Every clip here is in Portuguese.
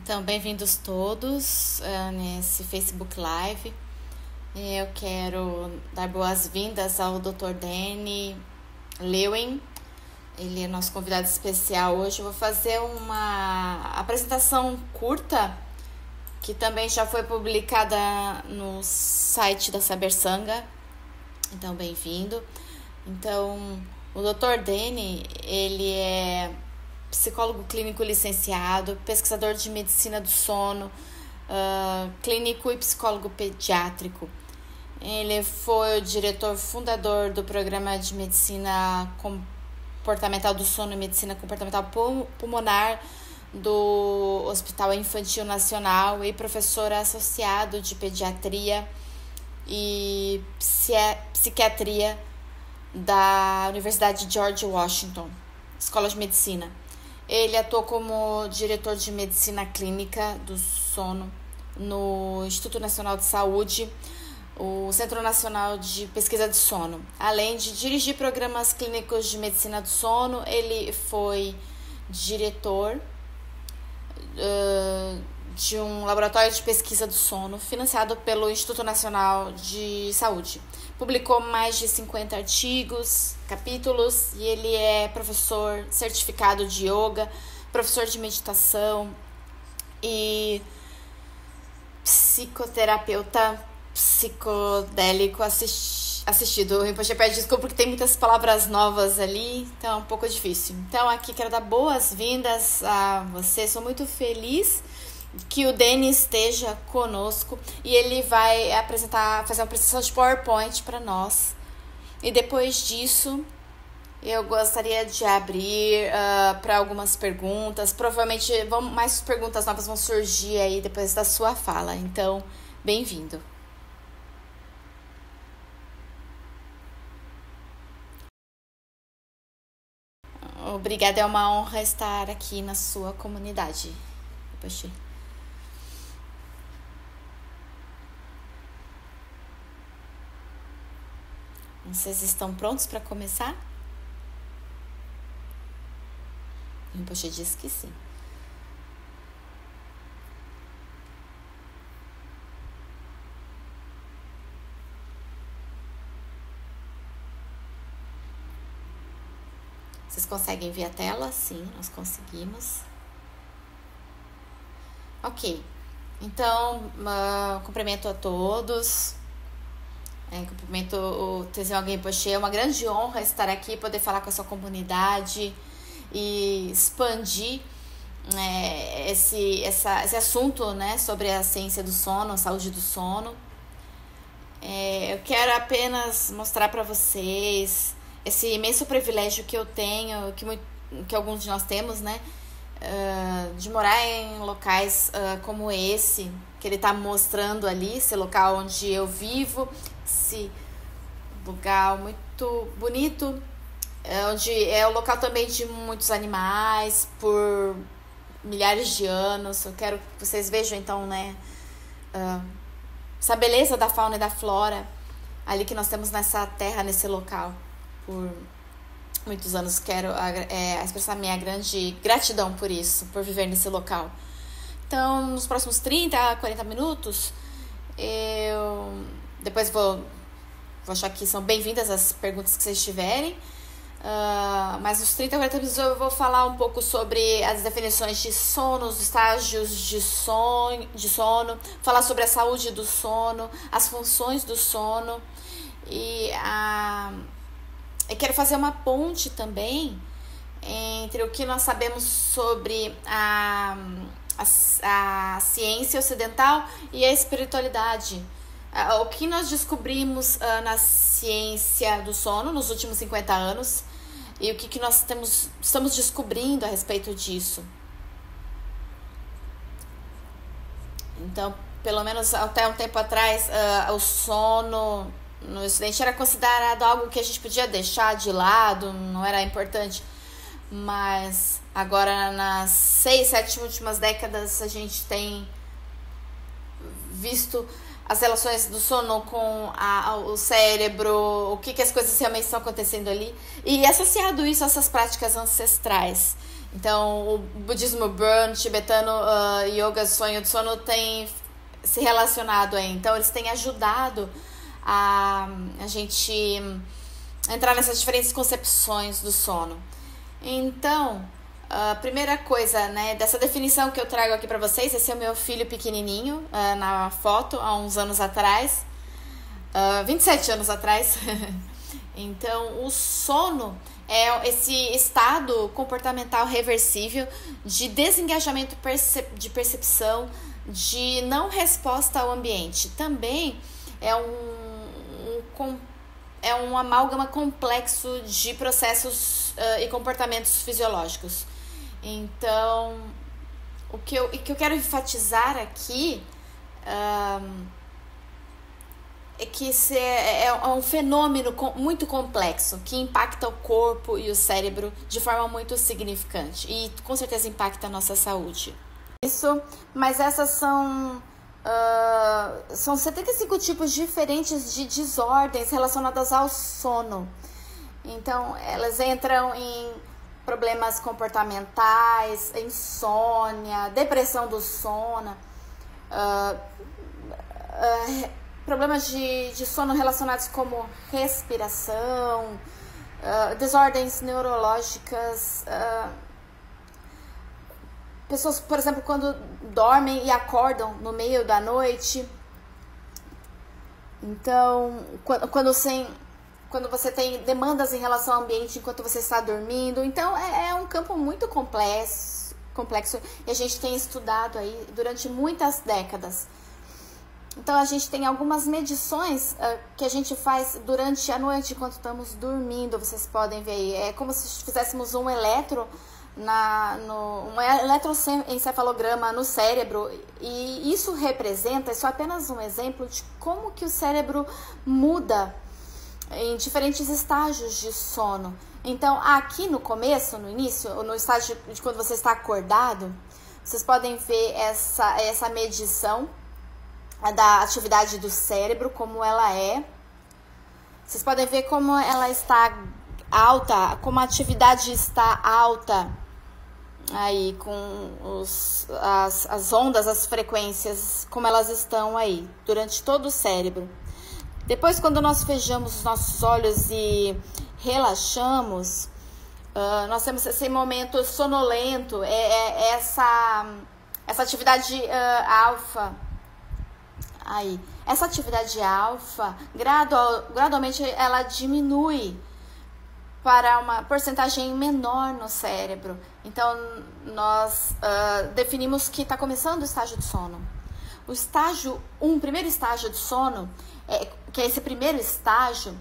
Então, bem-vindos todos nesse Facebook Live. Eu quero dar boas-vindas ao Dr. Danny Lewin. Ele é nosso convidado especial hoje. Eu vou fazer uma apresentação curta, que também já foi publicada no site da Saber Sangha. Então, bem-vindo. Então, o Dr. Danny, ele é psicólogo clínico licenciado, pesquisador de medicina do sono, clínico e psicólogo pediátrico. Ele foi o diretor fundador do programa de medicina comportamental do sono e medicina comportamental pulmonar do Hospital Infantil Nacional e professor associado de pediatria e psiquiatria da Universidade de George Washington, Escola de Medicina. Ele atuou como diretor de medicina clínica do sono no Instituto Nacional de Saúde, o Centro Nacional de Pesquisa de Sono. Além de dirigir programas clínicos de medicina do sono, ele foi diretor de um laboratório de pesquisa do sono financiado pelo Instituto Nacional de Saúde. Publicou mais de 50 artigos, capítulos, e ele é professor certificado de yoga, professor de meditação e psicoterapeuta psicodélico assistido. Eu peço desculpa porque tem muitas palavras novas ali, então é um pouco difícil. Então aqui quero dar boas-vindas a você, sou muito feliz que o Danny esteja conosco e ele vai fazer uma apresentação de PowerPoint para nós. E depois disso, eu gostaria de abrir para algumas perguntas. Provavelmente mais perguntas novas vão surgir aí depois da sua fala. Então, bem-vindo. Obrigada, é uma honra estar aqui na sua comunidade. Poxa. Vocês estão prontos para começar? Poxa, disse que sim. Vocês conseguem ver a tela? Sim, nós conseguimos. Ok. Então, cumprimento a todos. Cumprimento o Teseu Rinpoche. É uma grande honra estar aqui, poder falar com a sua comunidade e expandir esse assunto, né, sobre a ciência do sono, a saúde do sono. Eu quero apenas mostrar para vocês esse imenso privilégio que eu tenho, que alguns de nós temos, né, de morar em locais como esse, que ele está mostrando ali, esse local onde eu vivo, esse lugar muito bonito, onde é o local também de muitos animais por milhares de anos. Eu quero que vocês vejam então, né, essa beleza da fauna e da flora ali que nós temos nessa terra, nesse local por muitos anos. Quero expressar minha grande gratidão por isso, por viver nesse local. Então, nos próximos 30 a 40 minutos, eu depois vou achar que são bem-vindas as perguntas que vocês tiverem. Mas nos 30 a 40 minutos eu vou falar um pouco sobre as definições de sono, os estágios de sono, falar sobre a saúde do sono, as funções do sono. E eu quero fazer uma ponte também entre o que nós sabemos sobre a ciência ocidental e a espiritualidade. O que nós descobrimos na ciência do sono nos últimos 50 anos e o que nós estamos descobrindo a respeito disso. Então, pelo menos até um tempo atrás, o sono no Ocidente era considerado algo que a gente podia deixar de lado, não era importante. Mas agora, nas 6, 7 últimas décadas, a gente tem visto as relações do sono com o cérebro, o que as coisas realmente estão acontecendo ali, e associado isso a essas práticas ancestrais. Então, o budismo Burn, tibetano, yoga, sonho do sono tem se relacionado aí. Então, eles têm ajudado a gente entrar nessas diferentes concepções do sono. Então, a primeira coisa, né, dessa definição que eu trago aqui para vocês, esse é o meu filho pequenininho, na foto, há uns anos atrás, 27 anos atrás. Então, o sono é esse estado comportamental reversível de desengajamento de percepção, de não resposta ao ambiente. Também é um amálgama complexo de processos e comportamentos fisiológicos. Então, o que eu quero enfatizar aqui é que esse é um fenômeno muito complexo que impacta o corpo e o cérebro de forma muito significante e com certeza impacta a nossa saúde. Mas essas são 75 tipos diferentes de desordens relacionadas ao sono. Então, elas entram em problemas comportamentais, insônia, depressão do sono, problemas de sono relacionados como respiração, desordens neurológicas, pessoas, por exemplo, quando dormem e acordam no meio da noite. Então, quando você tem demandas em relação ao ambiente enquanto você está dormindo. Então, é um campo muito complexo e a gente tem estudado aí durante muitas décadas. Então, a gente tem algumas medições que a gente faz durante a noite enquanto estamos dormindo. Vocês podem ver aí. É como se fizéssemos um eletroencefalograma no cérebro, e isso representa, isso é apenas um exemplo de como que o cérebro muda em diferentes estágios de sono. Então, aqui no começo, no início, no estágio de quando você está acordado, vocês podem ver essa medição da atividade do cérebro, como ela é. Vocês podem ver como ela está alta, como a atividade está alta aí, com as ondas, as frequências, como elas estão aí, durante todo o cérebro. Depois, quando nós fechamos os nossos olhos e relaxamos, nós temos esse momento sonolento, essa atividade alfa. Aí, essa atividade alfa, gradualmente, ela diminui para uma porcentagem menor no cérebro. Então, nós definimos que está começando o estágio de sono. O estágio 1, o primeiro estágio de sono, que é esse primeiro estágio,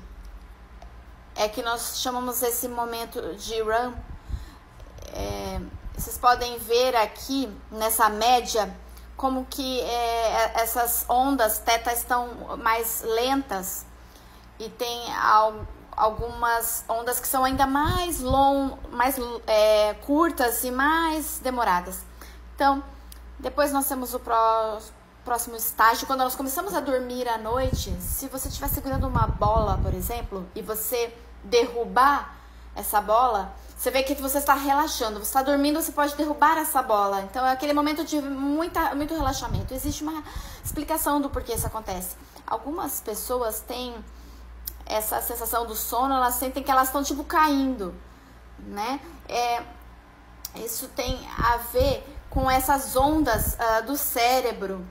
é que nós chamamos esse momento de REM. Vocês podem ver aqui, nessa média, como que essas ondas θ estão mais lentas e tem algumas ondas que são ainda mais curtas e mais demoradas. Então, depois nós temos o próximo estágio, quando nós começamos a dormir à noite. Se você estiver segurando uma bola, por exemplo, e você derrubar essa bola, você vê que você está relaxando. Você está dormindo, você pode derrubar essa bola. Então, é aquele momento de muito relaxamento. Existe uma explicação do porquê isso acontece. Algumas pessoas têm essa sensação do sono, elas sentem que elas estão tipo caindo, né? Isso tem a ver com essas ondas do cérebro,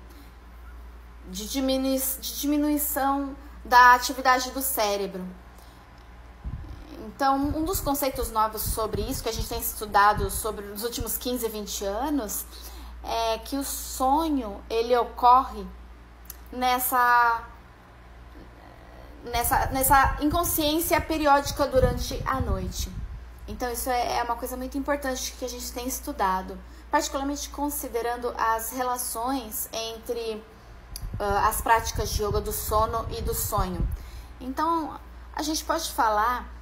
de diminuição da atividade do cérebro. Então, um dos conceitos novos sobre isso, que a gente tem estudado sobre os últimos 15, 20 anos, é que o sonho, ele ocorre nessa inconsciência periódica durante a noite. Então, isso é uma coisa muito importante que a gente tem estudado, particularmente considerando as relações entre as práticas de yoga do sono e do sonho. Então, a gente pode falar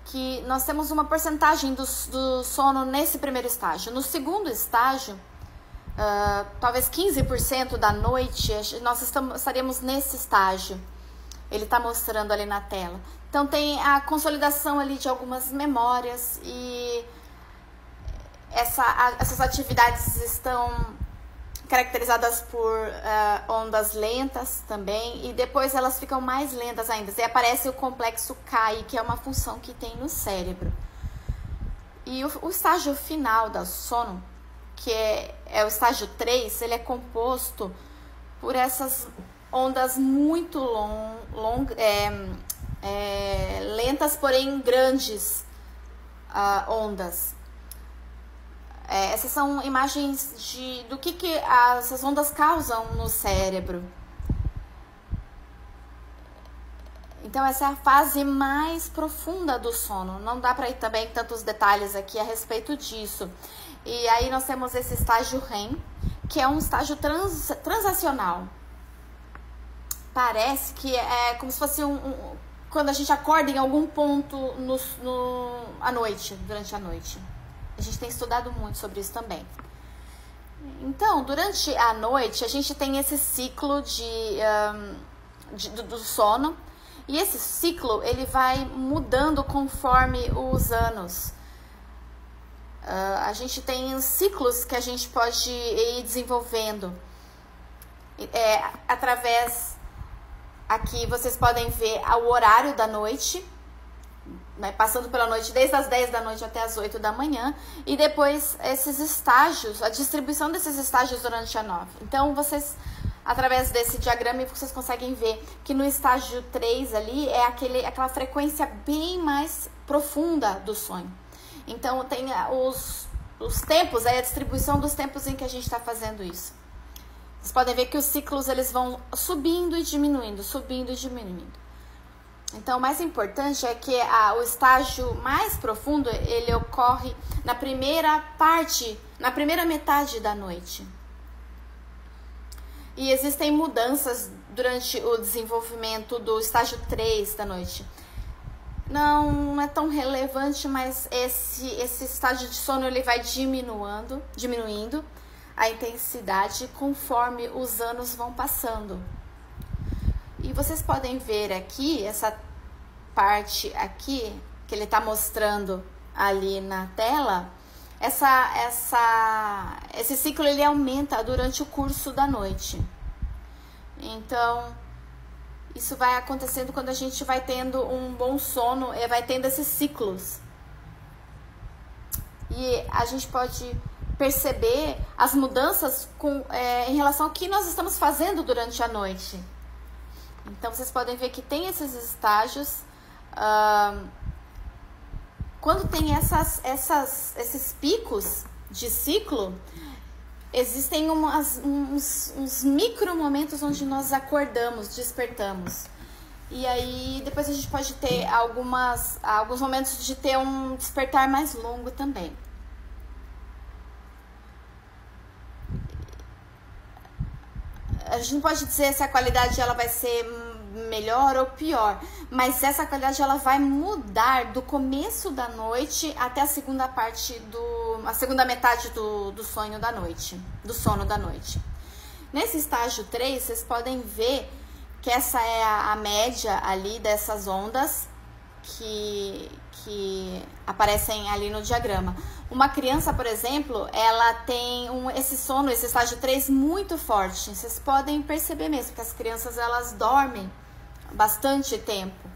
que nós temos uma porcentagem do sono nesse primeiro estágio. No segundo estágio, talvez 15% da noite, nós estaremos nesse estágio. Ele está mostrando ali na tela. Então, tem a consolidação ali de algumas memórias e essas atividades estão caracterizadas por ondas lentas também, e depois elas ficam mais lentas ainda. E aparece o complexo CAI, que é uma função que tem no cérebro. E o estágio final do sono, que é o estágio 3, ele é composto por essas ondas muito lentas, porém grandes ondas. Essas são imagens do que essas ondas causam no cérebro. Então, essa é a fase mais profunda do sono. Não dá para ir também tantos detalhes aqui a respeito disso. E aí nós temos esse estágio REM, que é um estágio transacional. Parece que é como se fosse quando a gente acorda em algum ponto à noite, durante a noite. A gente tem estudado muito sobre isso também. Então, durante a noite, a gente tem esse ciclo do sono. E esse ciclo, ele vai mudando conforme os anos. A gente tem ciclos que a gente pode ir desenvolvendo. Através, aqui vocês podem ver o horário da noite, né, passando pela noite desde as 10 da noite até as 8 da manhã, e depois esses estágios, a distribuição desses estágios durante a noite. Então, vocês, através desse diagrama, vocês conseguem ver que no estágio 3 ali é aquela frequência bem mais profunda do sonho. Então, tem os tempos, a distribuição dos tempos em que a gente está fazendo isso. Vocês podem ver que os ciclos eles vão subindo e diminuindo, subindo e diminuindo. Então, o mais importante é que o estágio mais profundo, ele ocorre na primeira metade da noite. E existem mudanças durante o desenvolvimento do estágio 3 da noite. Não é tão relevante, mas esse estágio de sono ele vai diminuindo a intensidade conforme os anos vão passando. E vocês podem ver aqui, essa parte aqui, que ele está mostrando ali na tela, esse ciclo ele aumenta durante o curso da noite. Então, isso vai acontecendo quando a gente vai tendo um bom sono, vai tendo esses ciclos. E a gente pode perceber as mudanças em relação ao que nós estamos fazendo durante a noite. Então, vocês podem ver que tem esses estágios. Quando tem esses picos de ciclo, existem uns micro momentos onde nós acordamos, despertamos. E aí, depois a gente pode ter alguns momentos de ter um despertar mais longo também. A gente não pode dizer se a qualidade ela vai ser melhor ou pior, mas essa qualidade ela vai mudar do começo da noite até a segunda metade do sono da noite. Nesse estágio 3, vocês podem ver que essa é a média ali dessas ondas que aparecem ali no diagrama. Uma criança, por exemplo, ela tem esse sono, esse estágio 3 muito forte. Vocês podem perceber mesmo que as crianças elas dormem bastante tempo,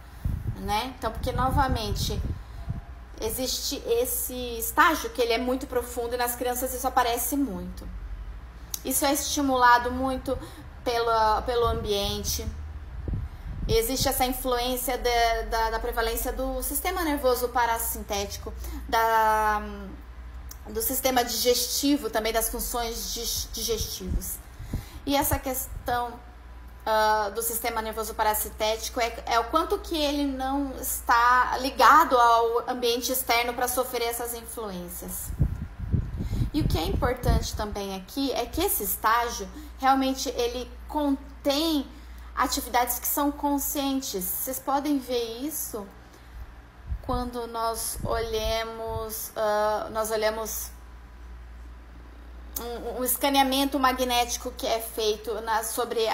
né? Então, porque novamente existe esse estágio que ele é muito profundo e nas crianças isso aparece muito. Isso é estimulado muito pelo ambiente. Existe essa influência da prevalência do sistema nervoso parasintético, do sistema digestivo, também das funções digestivas. E essa questão do sistema nervoso parasintético é o quanto que ele não está ligado ao ambiente externo para sofrer essas influências. E o que é importante também aqui é que esse estágio realmente ele contém atividades que são conscientes. Vocês podem ver isso quando nós olhamos um escaneamento magnético que é feito sobre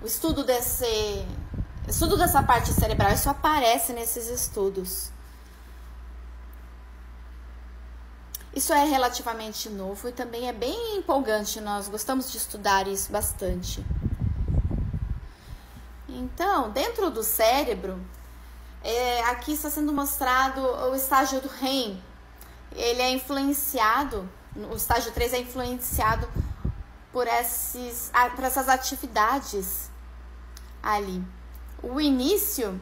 o estudo dessa parte cerebral. Isso aparece nesses estudos. Isso é relativamente novo e também é bem empolgante. Nós gostamos de estudar isso bastante. Então, dentro do cérebro, aqui está sendo mostrado o estágio do REM. Ele é influenciado, o estágio 3 é influenciado por essas atividades ali. O início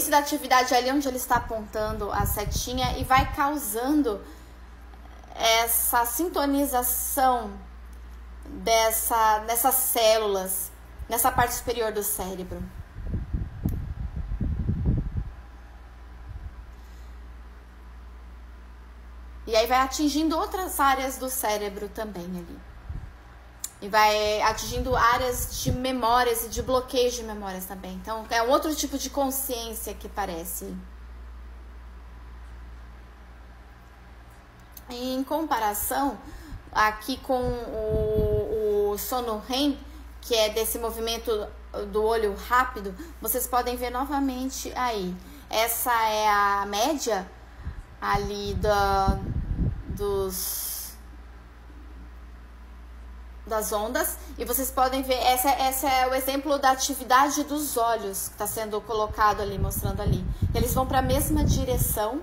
da atividade ali onde ele está apontando a setinha e vai causando essa sintonização dessas células nessa parte superior do cérebro. E aí vai atingindo outras áreas do cérebro também ali. E vai atingindo áreas de memórias e de bloqueios de memórias também. Então, é um outro tipo de consciência que parece. Em comparação, aqui com o sono REM, que é desse movimento do olho rápido, vocês podem ver novamente aí. Essa é a média ali das ondas, e vocês podem ver, essa é o exemplo da atividade dos olhos que está sendo colocado ali, mostrando ali. Eles vão para a mesma direção.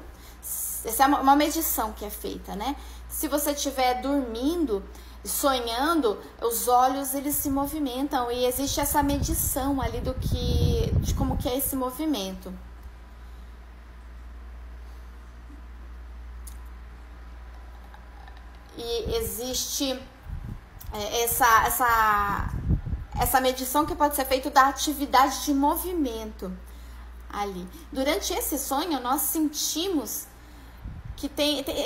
Essa é uma medição que é feita, né? Se você estiver dormindo, sonhando, os olhos eles se movimentam e existe essa medição ali de como que é esse movimento. E existe essa medição que pode ser feita da atividade de movimento ali. Durante esse sonho, nós sentimos que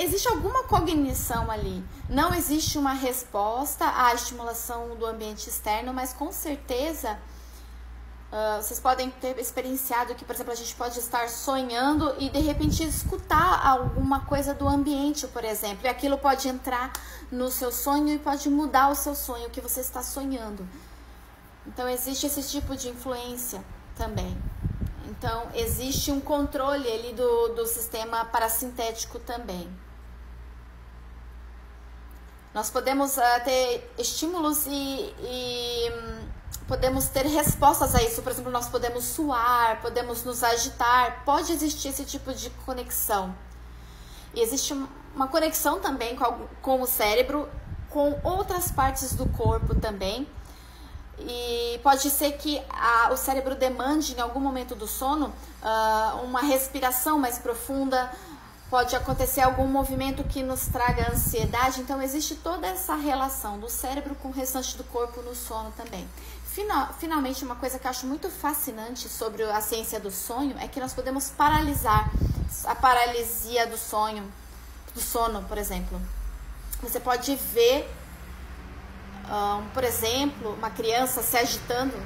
existe alguma cognição ali. Não existe uma resposta à estimulação do ambiente externo, mas com certeza vocês podem ter experienciado que, por exemplo, a gente pode estar sonhando e de repente escutar alguma coisa do ambiente, por exemplo, e aquilo pode entrar no seu sonho e pode mudar o seu sonho, o que você está sonhando. Então existe esse tipo de influência também. Então existe um controle ali do sistema parasintético também. Nós podemos ter estímulos e podemos ter respostas a isso. Por exemplo, nós podemos suar, podemos nos agitar. Pode existir esse tipo de conexão. E existe uma conexão também com o cérebro, com outras partes do corpo também. E pode ser que o cérebro demande em algum momento do sono uma respiração mais profunda. Pode acontecer algum movimento que nos traga ansiedade. Então existe toda essa relação do cérebro com o restante do corpo no sono também. Finalmente, uma coisa que eu acho muito fascinante sobre a ciência do sonho é que nós podemos paralisar a paralisia do sono, por exemplo. Você pode ver, por exemplo, uma criança se agitando,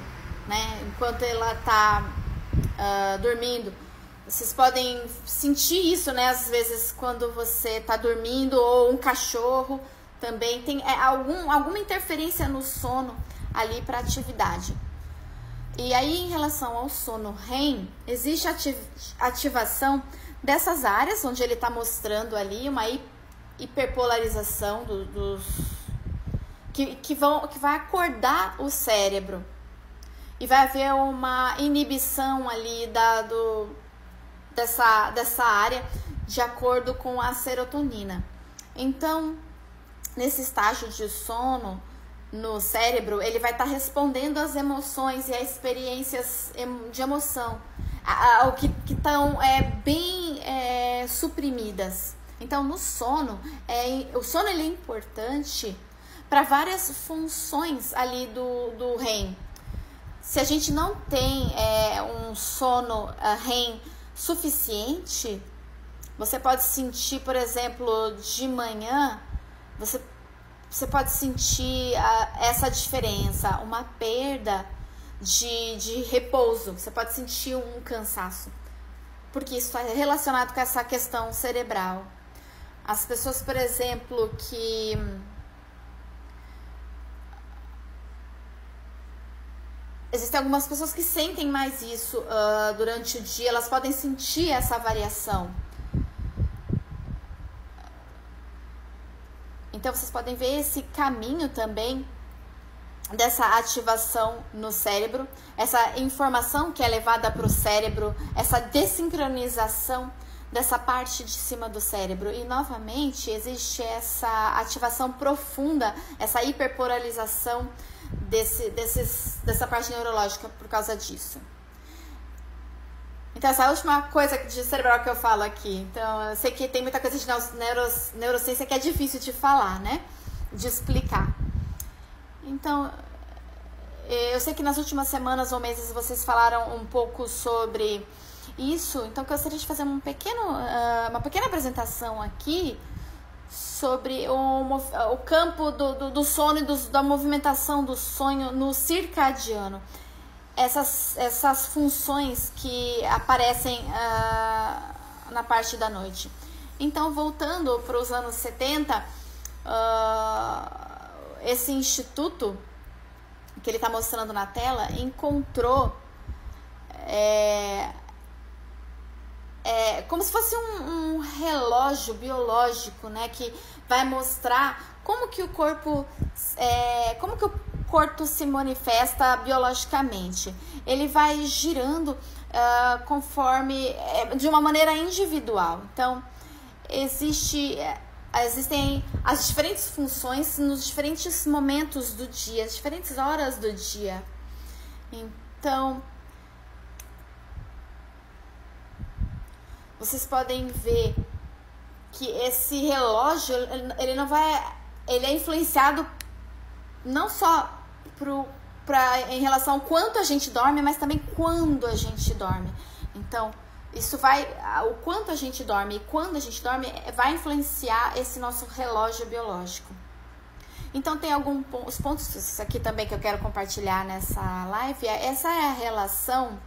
né, enquanto ela está dormindo. Vocês podem sentir isso, né, às vezes quando você está dormindo, ou um cachorro também tem alguma interferência no sono ali para atividade. E aí, em relação ao sono REM, existe ativação dessas áreas onde ele está mostrando ali uma hiperpolarização que vai acordar o cérebro, e vai haver uma inibição ali dessa área de acordo com a serotonina. Então, nesse estágio de sono, no cérebro, ele vai estar respondendo às emoções e às experiências de emoção, o que estão bem suprimidas. Então, no sono, o sono ele é importante para várias funções ali do REM. Se a gente não tem um sono REM suficiente, você pode sentir, por exemplo, de manhã, você pode sentir essa diferença, uma perda de repouso, você pode sentir um cansaço, porque isso está relacionado com essa questão cerebral. As pessoas, por exemplo, que existem algumas pessoas que sentem mais isso durante o dia, elas podem sentir essa variação. Então, vocês podem ver esse caminho também dessa ativação no cérebro, essa informação que é levada para o cérebro, essa desincronização dessa parte de cima do cérebro. E, novamente, existe essa ativação profunda, essa hiperpolarização dessa parte neurológica por causa disso. Então, essa é a última coisa de cerebral que eu falo aqui. Então, eu sei que tem muita coisa de neurociência que é difícil de falar, né? De explicar. Então, eu sei que nas últimas semanas ou meses vocês falaram um pouco sobre isso. Então, eu gostaria de fazer uma pequena apresentação aqui sobre o campo do sono e da movimentação do sonho no circadiano. Essas funções que aparecem na parte da noite. Então, voltando para os anos 70, esse instituto que ele está mostrando na tela encontrou como se fosse um relógio biológico, né, que vai mostrar como que o corpo se manifesta biologicamente. Ele vai girando conforme de uma maneira individual. Então, existem as diferentes funções nos diferentes momentos do dia, as diferentes horas do dia. Então, vocês podem ver que esse relógio, ele é influenciado não só em relação ao quanto a gente dorme, mas também quando a gente dorme. Então, o quanto a gente dorme e quando a gente dorme vai influenciar esse nosso relógio biológico. Então, tem os pontos aqui também que eu quero compartilhar nessa live. Essa é a relação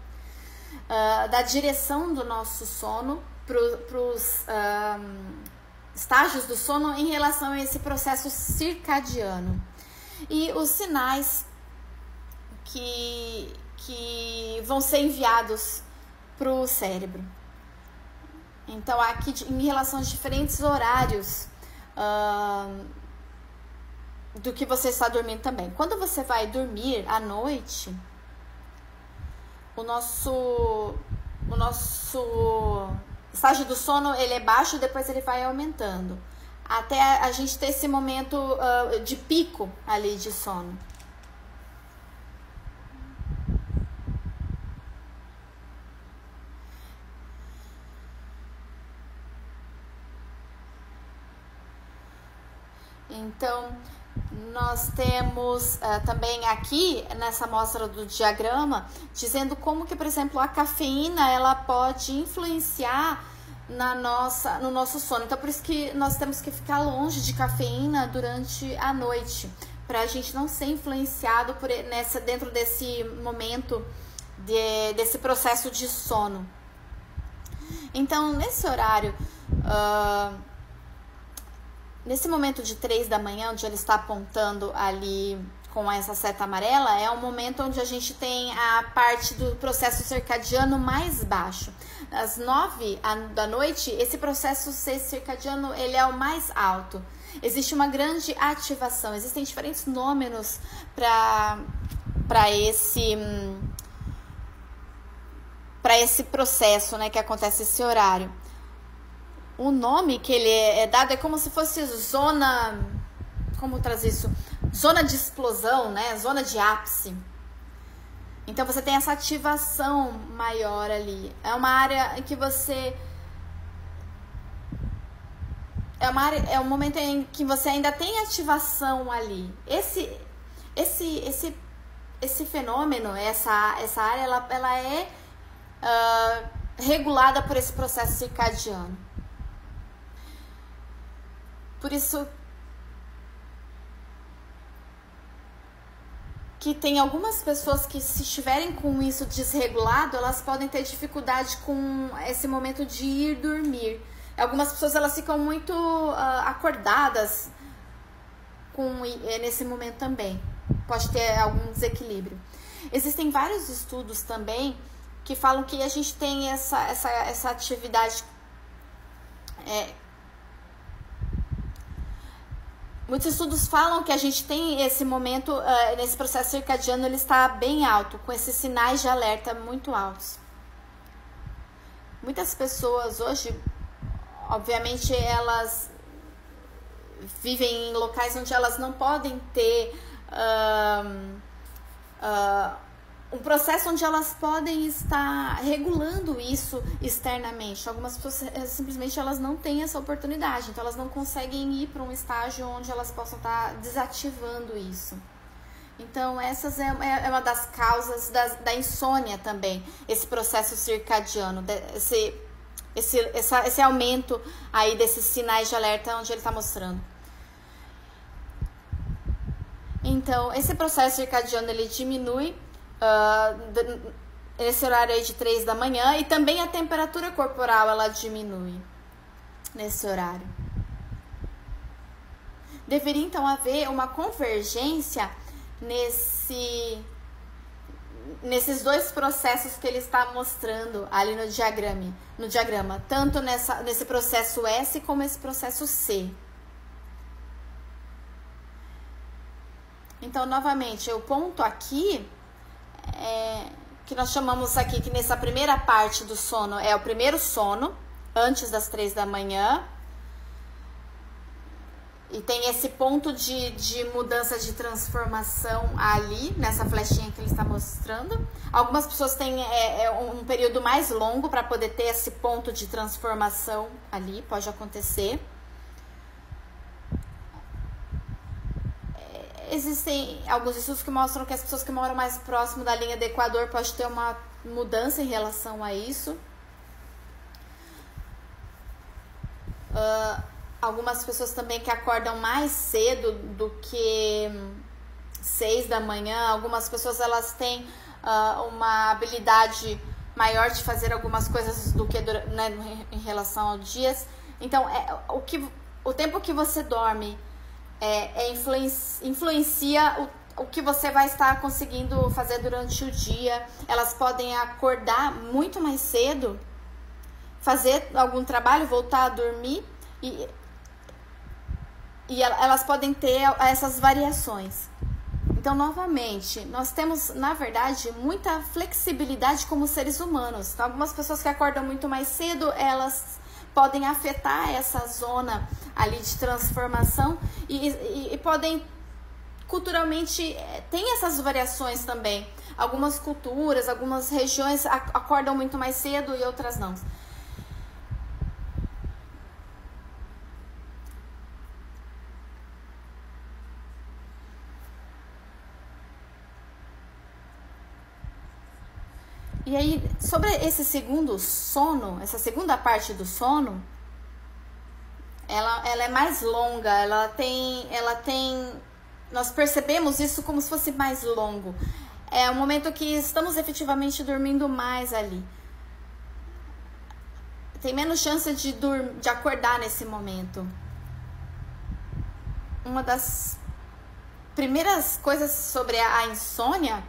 da direção do nosso sono para os estágios do sono em relação a esse processo circadiano. E os sinais que vão ser enviados para o cérebro. Então, aqui em relação aos diferentes horários do que você está dormindo também. Quando você vai dormir à noite, o nosso estágio do sono ele é baixo, depois ele vai aumentando, até a gente ter esse momento de pico ali de sono. Então, nós temos também aqui nessa amostra do diagrama dizendo como que, por exemplo, a cafeína ela pode influenciar no nosso sono. Então, por isso que nós temos que ficar longe de cafeína durante a noite, para a gente não ser influenciado dentro desse momento desse processo de sono. Então, nesse horário, nesse momento de 3 da manhã, onde ele está apontando ali com essa seta amarela, é o momento onde a gente tem a parte do processo circadiano mais baixo. Às 9 da noite, esse processo circadiano ele é o mais alto. Existe uma grande ativação, existem diferentes números para esse processo, né, que acontece esse horário. O nome que ele é dado é como se fosse zona... Como trazer isso? zona de explosão, né? Zona de ápice. Então você tem essa ativação maior ali. É uma área em que você... É um momento em que você ainda tem ativação ali. Esse fenômeno, essa área, ela é regulada por esse processo circadiano. Por isso que tem algumas pessoas que, se estiverem com isso desregulado, elas podem ter dificuldade com esse momento de ir dormir. Algumas pessoas, elas ficam muito acordadas nesse momento também. Pode ter algum desequilíbrio. Existem vários estudos também que falam que a gente tem essa atividade... Muitos estudos falam que a gente tem esse momento, nesse processo circadiano, ele está bem alto, com esses sinais de alerta muito altos. Muitas pessoas hoje, obviamente, elas vivem em locais onde elas não podem ter um processo onde elas podem estar regulando isso externamente. Algumas pessoas simplesmente elas não têm essa oportunidade, então elas não conseguem ir para um estágio onde elas possam estar desativando isso. Então essas é uma das causas da insônia também, esse processo circadiano, esse aumento aí desses sinais de alerta onde ele está mostrando. Então esse processo circadiano ele diminui nesse horário aí de 3 da manhã, e também a temperatura corporal ela diminui nesse horário. Deveria então haver uma convergência nesses dois processos que ele está mostrando ali no diagrama, tanto nesse processo S como esse processo C. Então, novamente, o ponto aqui que nós chamamos aqui, que nessa primeira parte do sono é o primeiro sono, antes das 3 da manhã, e tem esse ponto de mudança de transformação ali, nessa flechinha que ele está mostrando. Algumas pessoas têm um período mais longo para poder ter esse ponto de transformação ali, pode acontecer. Existem alguns estudos que mostram que as pessoas que moram mais próximo da linha do Equador podem ter uma mudança em relação a isso. Algumas pessoas também que acordam mais cedo do que 6 da manhã. Algumas pessoas elas têm uma habilidade maior de fazer algumas coisas do que em relação aos dias. Então, o tempo que você dorme influencia o que você vai estar conseguindo fazer durante o dia. Elas podem acordar muito mais cedo, fazer algum trabalho, voltar a dormir, e elas podem ter essas variações. Então, novamente, nós temos, na verdade, muita flexibilidade como seres humanos. Então, algumas pessoas que acordam muito mais cedo, elas podem afetar essa zona ali de transformação e podem, culturalmente, tem essas variações também. Algumas culturas, algumas regiões acordam muito mais cedo e outras não. E aí, sobre esse segundo sono, essa segunda parte do sono, ela é mais longa, ela tem, nós percebemos isso como se fosse mais longo. É o momento que estamos efetivamente dormindo mais ali. Tem menos chance de acordar nesse momento. Uma das primeiras coisas sobre a insônia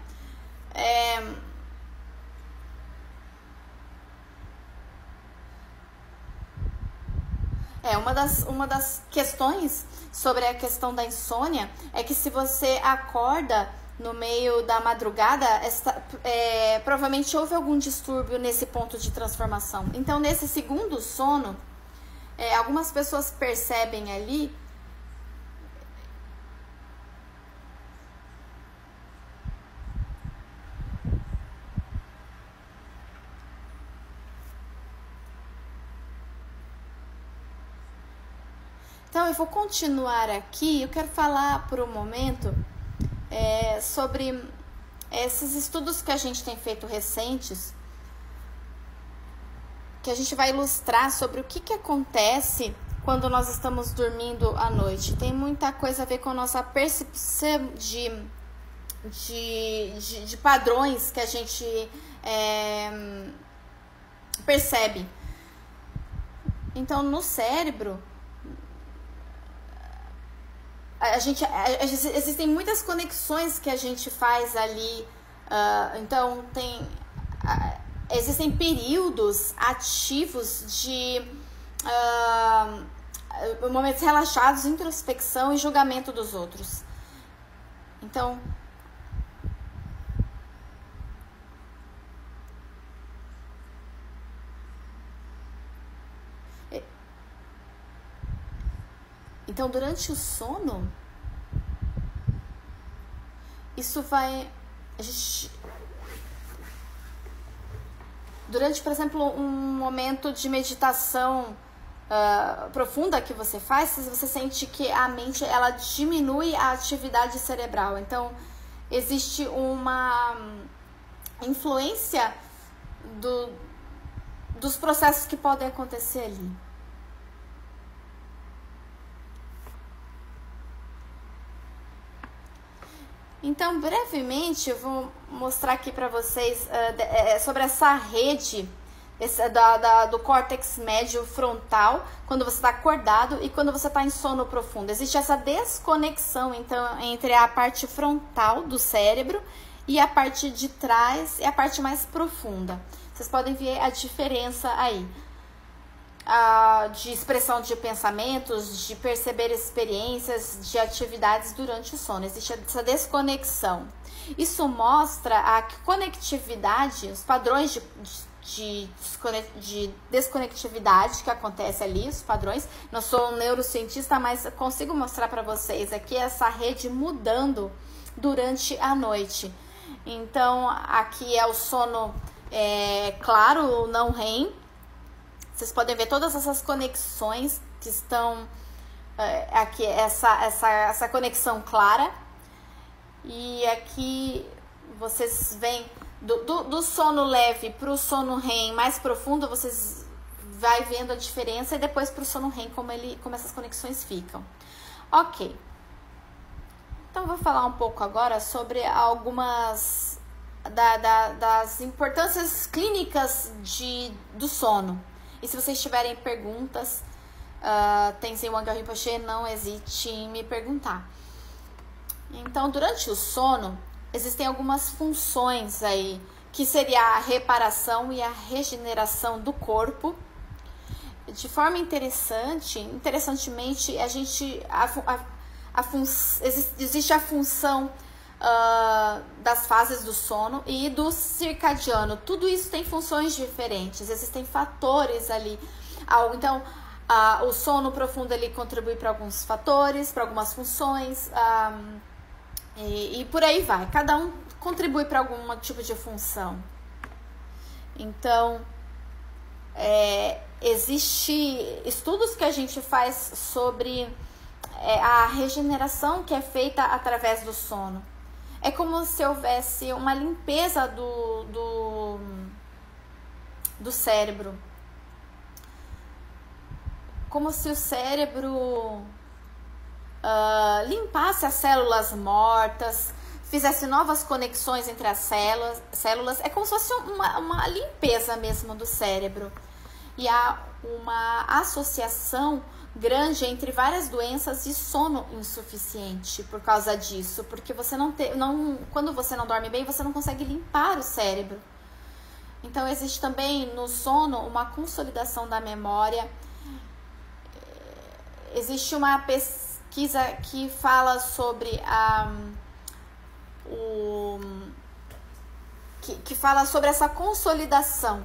uma das questões sobre a questão da insônia é que se você acorda no meio da madrugada, provavelmente houve algum distúrbio nesse ponto de transformação. Então, nesse segundo sono, algumas pessoas percebem ali Então, eu vou continuar aqui. Eu quero falar por um momento sobre esses estudos que a gente tem feito recentes, que a gente vai ilustrar sobre o que acontece quando nós estamos dormindo à noite. Tem muita coisa a ver com a nossa percepção de padrões que a gente percebe. Então, no cérebro, existem muitas conexões que a gente faz ali. Então, existem períodos ativos de momentos relaxados, introspecção e julgamento dos outros. Então, durante o sono, isso vai... Durante, por exemplo, um momento de meditação profunda que você faz, você sente que a mente, ela diminui a atividade cerebral. Então, existe uma influência dos processos que podem acontecer ali. Então, brevemente, eu vou mostrar aqui para vocês sobre essa rede do córtex médio frontal, quando você está acordado e quando você está em sono profundo. Existe essa desconexão, então, entre a parte frontal do cérebro e a parte de trás e a parte mais profunda. Vocês podem ver a diferença aí. De expressão de pensamentos, de perceber experiências, de atividades durante o sono. Existe essa desconexão. Isso mostra a conectividade, os padrões de desconectividade que acontece ali, os padrões. Não sou um neurocientista, mas consigo mostrar para vocês aqui essa rede mudando durante a noite. Então, aqui é o sono claro, não REM. Vocês podem ver todas essas conexões que estão aqui, essa conexão clara. E aqui vocês veem do sono leve para o sono REM mais profundo, vocês vai vendo a diferença, e depois para o sono REM como essas conexões ficam. Ok. Então, eu vou falar um pouco agora sobre algumas das importâncias clínicas do sono. E se vocês tiverem perguntas, Tenzin Wangyal Rinpoche, não hesite em me perguntar. Então, durante o sono, existem algumas funções aí, que seria a reparação e a regeneração do corpo. De forma interessantemente, existe a função das fases do sono e do circadiano. Tudo isso tem funções diferentes, existem fatores ali. Então, o sono profundo ele contribui para alguns fatores, para algumas funções, e por aí vai. Cada um contribui para algum tipo de função. Então, existe estudos que a gente faz sobre a regeneração que é feita através do sono. É como se houvesse uma limpeza do cérebro. Como se o cérebro limpasse as células mortas, fizesse novas conexões entre as células. É como se fosse uma limpeza mesmo do cérebro. E há uma associação grande entre várias doenças e sono insuficiente por causa disso, porque você quando você não dorme bem, você não consegue limpar o cérebro. Então, existe também no sono uma consolidação da memória. Existe uma pesquisa que fala sobre que fala sobre essa consolidação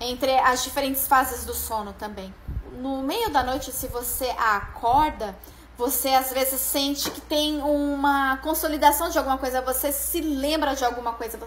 entre as diferentes fases do sono também. No meio da noite, se você acorda, você às vezes sente que tem uma consolidação de alguma coisa, você se lembra de alguma coisa,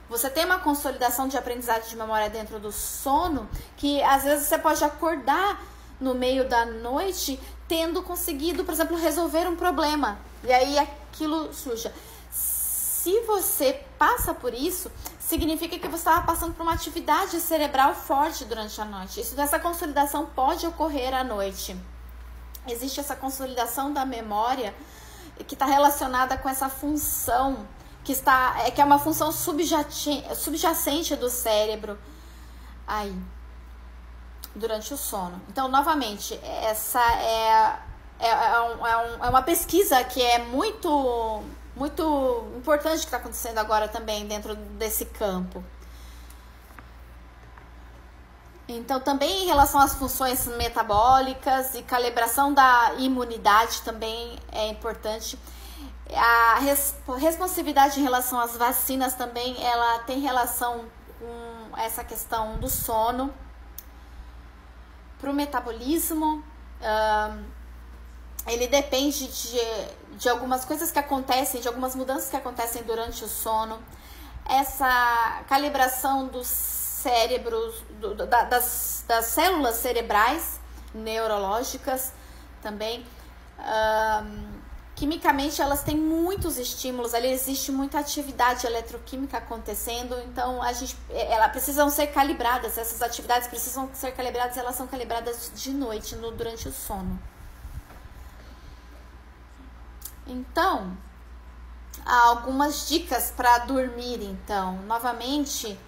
você tem uma consolidação de aprendizado de memória dentro do sono, que às vezes você pode acordar no meio da noite, tendo conseguido, por exemplo, resolver um problema. E aí aquilo surge. Se você passa por isso, significa que você estava passando por uma atividade cerebral forte durante a noite. Essa consolidação pode ocorrer à noite. Existe essa consolidação da memória que está relacionada com essa função, que é uma função subjacente do cérebro aí, durante o sono. Então, novamente, essa é uma pesquisa que é muito importante que está acontecendo agora também dentro desse campo. Então, também em relação às funções metabólicas e calibração da imunidade também é importante. A responsividade em relação às vacinas também, ela tem relação com essa questão do sono. Para o metabolismo, ele depende de algumas coisas que acontecem, de algumas mudanças que acontecem durante o sono. Essa calibração dos cérebros, das células cerebrais neurológicas também. Quimicamente, elas têm muitos estímulos, ali existe muita atividade eletroquímica acontecendo, então elas precisam ser calibradas, essas atividades precisam ser calibradas, elas são calibradas de noite, durante o sono. Então, há algumas dicas para dormir, então. Novamente,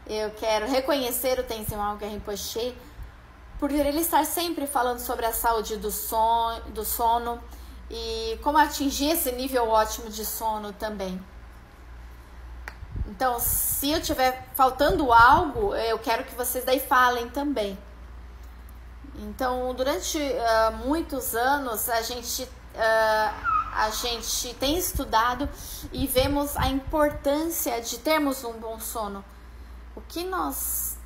eu quero reconhecer o Tenzin Wangyal Rinpoche por ele estar sempre falando sobre a saúde do sono e como atingir esse nível ótimo de sono também. Então, se eu estiver faltando algo, eu quero que vocês daí falem também. Então, durante muitos anos, a gente tem estudado e vemos a importância de termos um bom sono. O que nós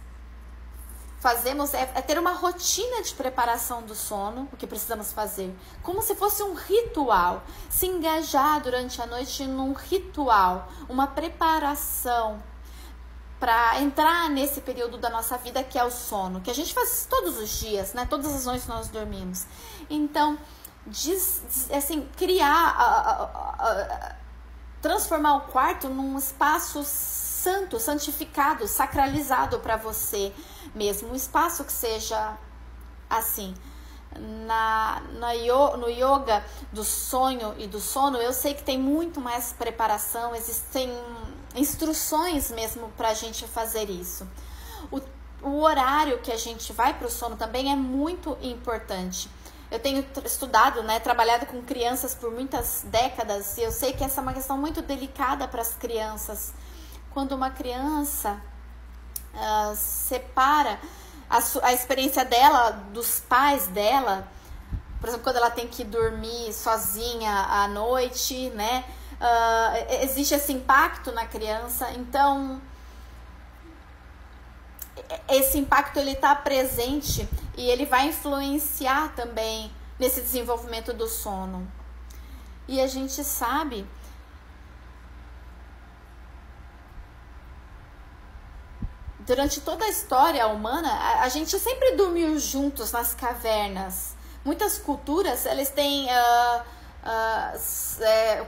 fazemos é ter uma rotina de preparação do sono, o que precisamos fazer, como se fosse um ritual, se engajar durante a noite num ritual, uma preparação para entrar nesse período da nossa vida que é o sono, que a gente faz todos os dias, né? Todas as noites nós dormimos. Então, assim, transformar o quarto num espaço santo, santificado, sacralizado para você mesmo, um espaço que seja assim. No yoga do sonho e do sono, eu sei que tem muito mais preparação, existem instruções mesmo para a gente fazer isso. O horário que a gente vai para o sono também é muito importante. Eu tenho estudado, né, trabalhado com crianças por muitas décadas e eu sei que essa é uma questão muito delicada para as crianças. Quando uma criança separa a experiência dela, dos pais dela, por exemplo, quando ela tem que dormir sozinha à noite, né? Existe esse impacto na criança, então esse impacto ele está presente e ele vai influenciar também nesse desenvolvimento do sono. E a gente sabe durante toda a história humana, a gente sempre dormiu juntos nas cavernas. Muitas culturas, eles têm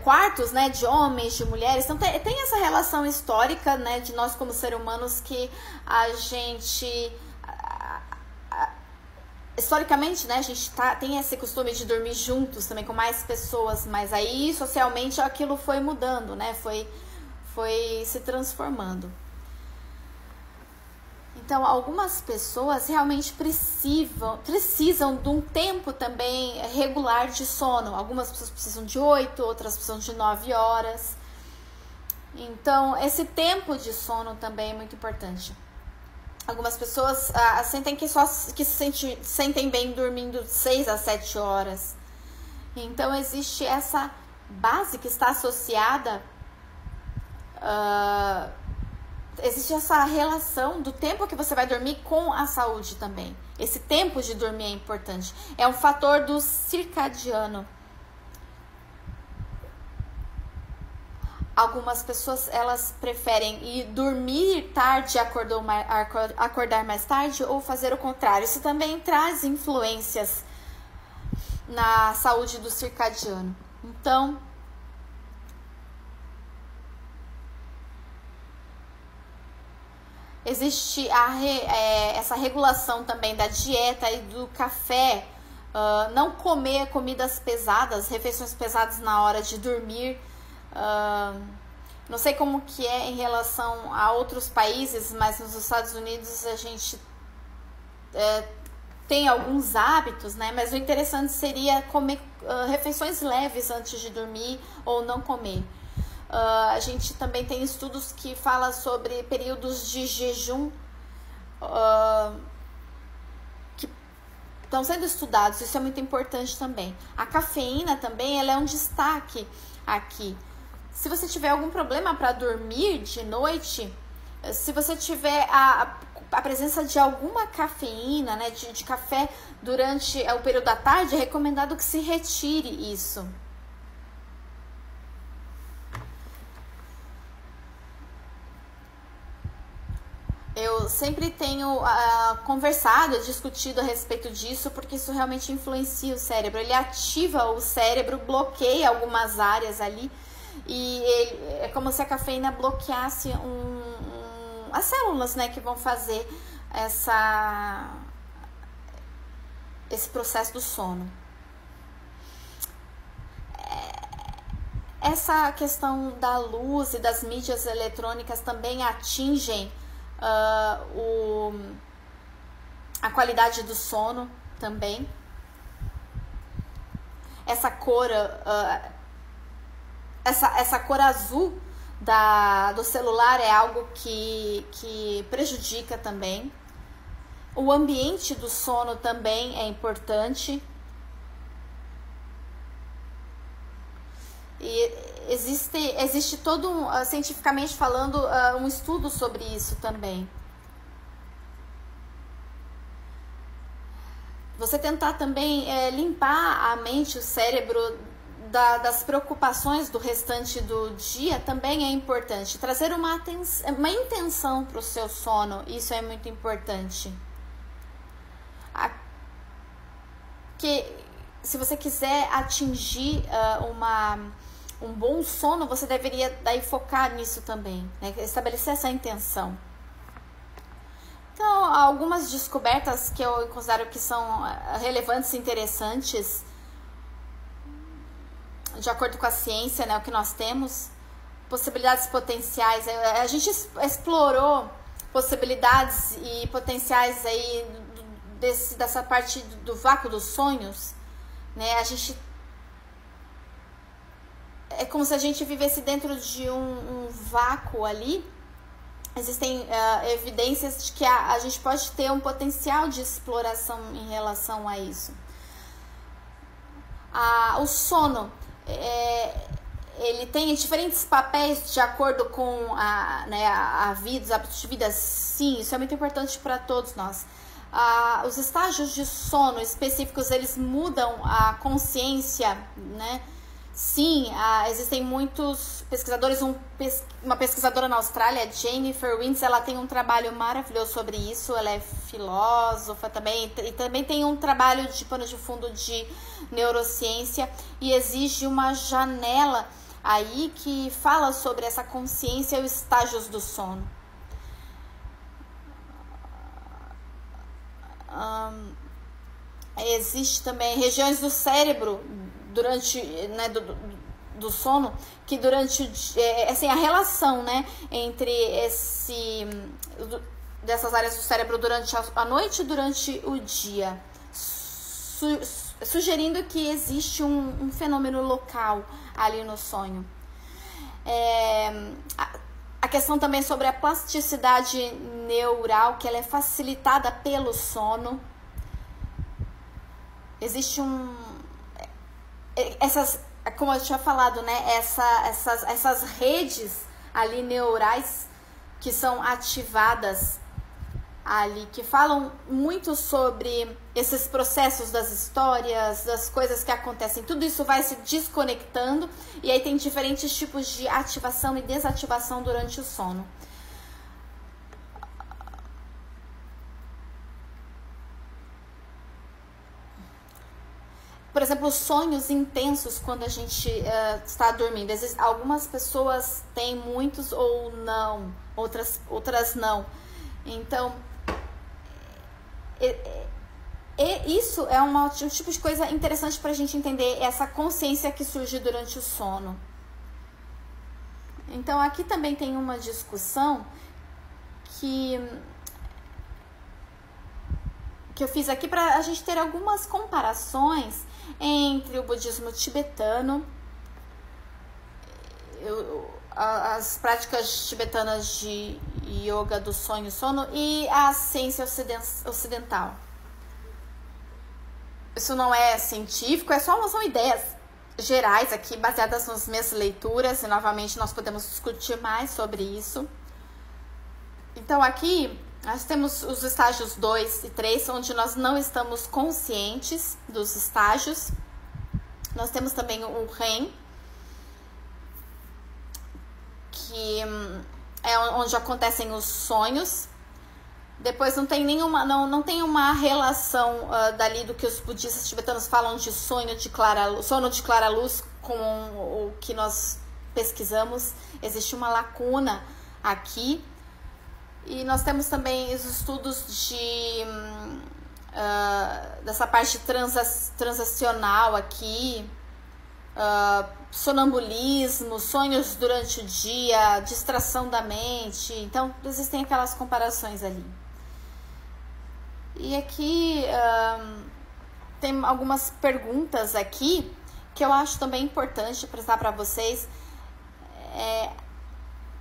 quartos, né, de homens, de mulheres. Então, tem essa relação histórica, né, de nós como seres humanos que a gente... historicamente, né, a gente tem esse costume de dormir juntos também com mais pessoas, mas aí, socialmente, aquilo foi mudando, né, foi se transformando. Então, algumas pessoas realmente precisam de um tempo também regular de sono. Algumas pessoas precisam de 8, outras precisam de 9 horas. Então, esse tempo de sono também é muito importante. Algumas pessoas sentem que se sentem bem dormindo 6 a 7 horas. Então, existe essa base que está associada... existe essa relação do tempo que você vai dormir com a saúde também. Esse tempo de dormir é importante. É um fator do circadiano. Algumas pessoas, elas preferem ir dormir tarde e acordar mais tarde, ou fazer o contrário. Isso também traz influências na saúde do circadiano. Então, existe essa regulação também da dieta e do café, não comer comidas pesadas, refeições pesadas na hora de dormir. Não sei como que é em relação a outros países, mas nos Estados Unidos a gente tem alguns hábitos, né? Mas o interessante seria comer refeições leves antes de dormir, ou não comer. A gente também tem estudos que falam sobre períodos de jejum que estão sendo estudados. Isso é muito importante também. A cafeína também, ela é um destaque aqui. Se você tiver algum problema para dormir de noite, se você tiver a presença de alguma cafeína, né, de café durante o período da tarde, é recomendado que se retire isso. Eu sempre tenho conversado, discutido a respeito disso, porque isso realmente influencia o cérebro. Ele ativa o cérebro, bloqueia algumas áreas ali, e é como se a cafeína bloqueasse as células, né, que vão fazer esse processo do sono. Essa questão da luz e das mídias eletrônicas também atingem a qualidade do sono também. Essa cor azul do celular é algo que prejudica também. O ambiente do sono também é importante. E existe todo cientificamente falando, um estudo sobre isso também. Você tentar também limpar a mente, o cérebro das preocupações do restante do dia também é importante. Trazer uma intenção para o seu sono, isso é muito importante. Se você quiser atingir um bom sono, você deveria daí focar nisso também, né? Estabelecer essa intenção. Então, algumas descobertas que eu considero que são relevantes e interessantes, de acordo com a ciência, né, o que nós temos, possibilidades potenciais. A gente explorou possibilidades e potenciais aí dessa parte do vácuo dos sonhos, né? É como se a gente vivesse dentro de um vácuo ali. Existem evidências de que a gente pode ter um potencial de exploração em relação a isso. O sono, ele tem diferentes papéis de acordo com a vida, os hábitos de vida. Sim, isso é muito importante para todos nós. Os estágios de sono específicos, eles mudam a consciência, né? Sim, existem muitos pesquisadores, uma pesquisadora na Austrália, Jennifer Winds, ela tem um trabalho maravilhoso sobre isso. Ela é filósofa também, e também tem um trabalho de pano de fundo de neurociência, e exige uma janela aí que fala sobre essa consciência e os estágios do sono. Existe também regiões do cérebro durante, né, do sono, que durante assim, a relação, né, entre dessas áreas do cérebro durante a noite e durante o dia, sugerindo que existe um fenômeno local ali no sonho. A questão também sobre a plasticidade neural, que ela é facilitada pelo sono. Existe como eu tinha falado, né, essas redes ali neurais que são ativadas ali que falam muito sobre esses processos das histórias, das coisas que acontecem. Tudo isso vai se desconectando e aí tem diferentes tipos de ativação e desativação durante o sono. Por exemplo, sonhos intensos quando a gente está dormindo. Algumas pessoas têm muitos ou não, outras não. Então, isso é um tipo de coisa interessante para a gente entender essa consciência que surge durante o sono. Então, aqui também tem uma discussão que eu fiz aqui para a gente ter algumas comparações entre o budismo tibetano, as práticas tibetanas de yoga do sonho e sono e a ciência ocidental. Isso não é científico, são ideias gerais aqui, baseadas nas minhas leituras, e novamente nós podemos discutir mais sobre isso. Então aqui nós temos os estágios 2 e 3, onde nós não estamos conscientes dos estágios. Nós temos também o REM, que é onde acontecem os sonhos. Depois não tem uma relação dali do que os budistas tibetanos falam de sono de clara luz com o que nós pesquisamos. Existe uma lacuna aqui. E nós temos também os estudos dessa parte transacional aqui, sonambulismo, sonhos durante o dia, distração da mente. Então, existem aquelas comparações ali. E aqui tem algumas perguntas aqui que eu acho também importante apresentar para vocês.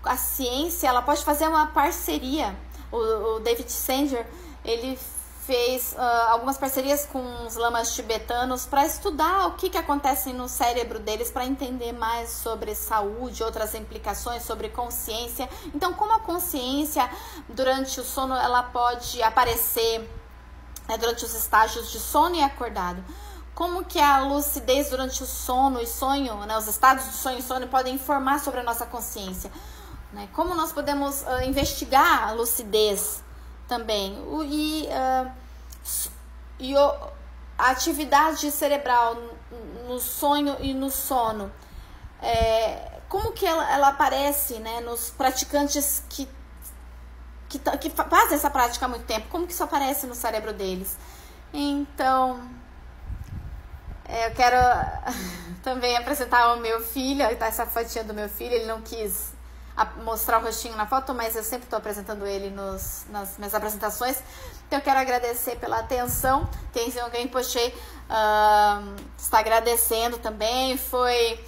A ciência, ela pode fazer uma parceria. O David Sanger, ele fez algumas parcerias com os lamas tibetanos para estudar o que acontece no cérebro deles, para entender mais sobre saúde, outras implicações sobre consciência. Então, como a consciência durante o sono, ela pode aparecer durante os estágios de sono e acordado. Como que a lucidez durante o sono e sonho, os estados de sonho e sono podem informar sobre a nossa consciência. Como nós podemos investigar a lucidez também. A atividade cerebral no sonho e no sono. Como que ela aparece nos praticantes que fazem essa prática há muito tempo? Como que isso aparece no cérebro deles? Então, eu quero também apresentar o meu filho. Essa fotinha do meu filho, ele não quis mostrar o rostinho na foto, mas eu sempre estou apresentando ele nas minhas apresentações. Então eu quero agradecer pela atenção. Tem alguém que está agradecendo também. Foi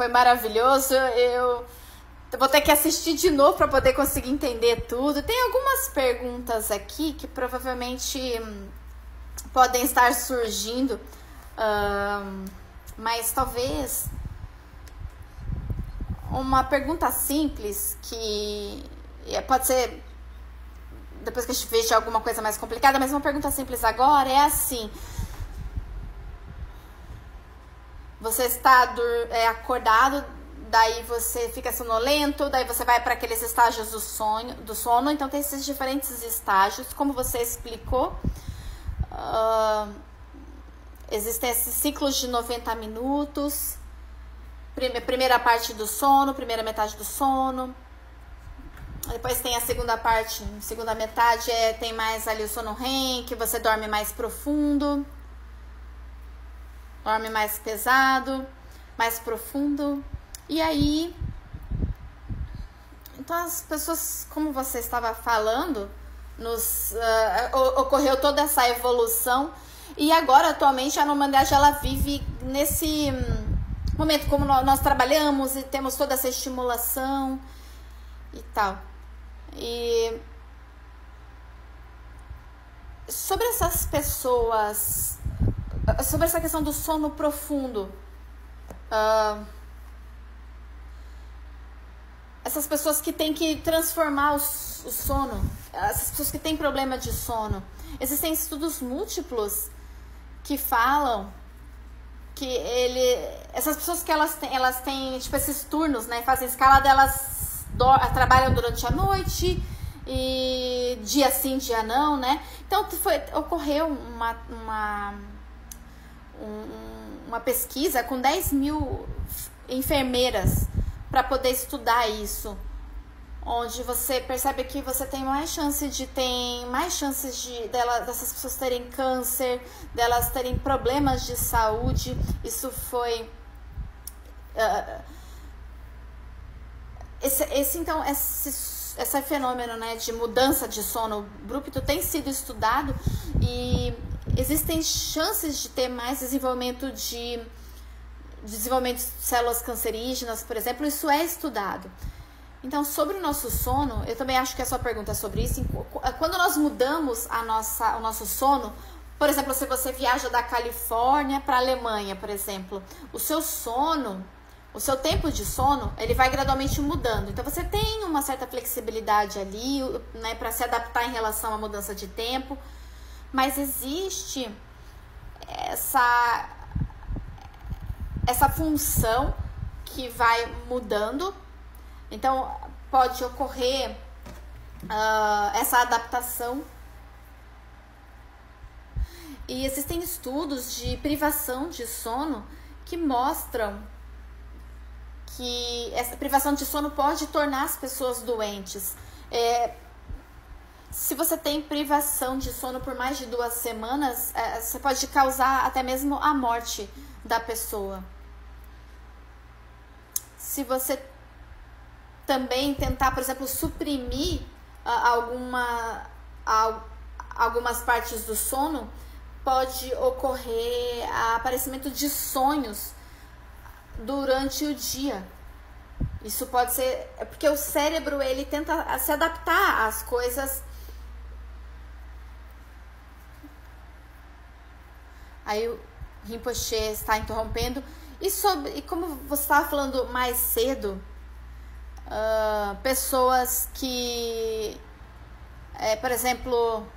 maravilhoso. Eu vou ter que assistir de novo para poder conseguir entender tudo. Tem algumas perguntas aqui que provavelmente podem estar surgindo, mas talvez uma pergunta simples, que pode ser depois que a gente veja alguma coisa mais complicada, mas uma pergunta simples agora é assim: você está acordado, daí você fica sonolento, daí você vai para aqueles estágios do sono. Então tem esses diferentes estágios, como você explicou. Existem esses ciclos de 90 minutos. Primeira parte do sono, primeira metade do sono. Depois tem a segunda parte, segunda metade tem mais ali o sono REM, que você dorme mais profundo, dorme mais pesado, mais profundo. E aí, então as pessoas, como você estava falando, ocorreu toda essa evolução. E agora, atualmente, a humanidade, ela vive nesse momento, como nós trabalhamos e temos toda essa estimulação e tal. E sobre essas pessoas, sobre essa questão do sono profundo, essas pessoas que têm que transformar o sono, essas pessoas que têm problema de sono. Existem estudos múltiplos que falam que essas pessoas que elas têm tipo esses turnos, né, fazem escala delas, trabalham durante a noite e dia sim, dia não, né? Então ocorreu uma pesquisa com 10.000 enfermeiras para poder estudar isso, onde você percebe que você tem mais chances dessas pessoas terem câncer, delas terem problemas de saúde. Isso foi esse fenômeno, né, de mudança de sono abrupto tem sido estudado e existem chances de ter mais desenvolvimento de células cancerígenas, por exemplo. Isso é estudado. Então, sobre o nosso sono, eu também acho que a sua pergunta é sobre isso. Quando nós mudamos o nosso sono, por exemplo, se você viaja da Califórnia para a Alemanha, por exemplo, o seu tempo de sono, ele vai gradualmente mudando. Então, você tem uma certa flexibilidade ali, né, para se adaptar em relação à mudança de tempo. Mas existe essa função que vai mudando. Então, pode ocorrer essa adaptação. E existem estudos de privação de sono que mostram que essa privação de sono pode tornar as pessoas doentes. Se você tem privação de sono por mais de 2 semanas, você pode causar até mesmo a morte da pessoa. Se você também tentar, por exemplo, suprimir algumas partes do sono, pode ocorrer aparecimento de sonhos durante o dia. Isso pode ser porque o cérebro ele tenta se adaptar às coisas. Aí o Rinpoche está interrompendo. E como você estava falando mais cedo, pessoas que, por exemplo,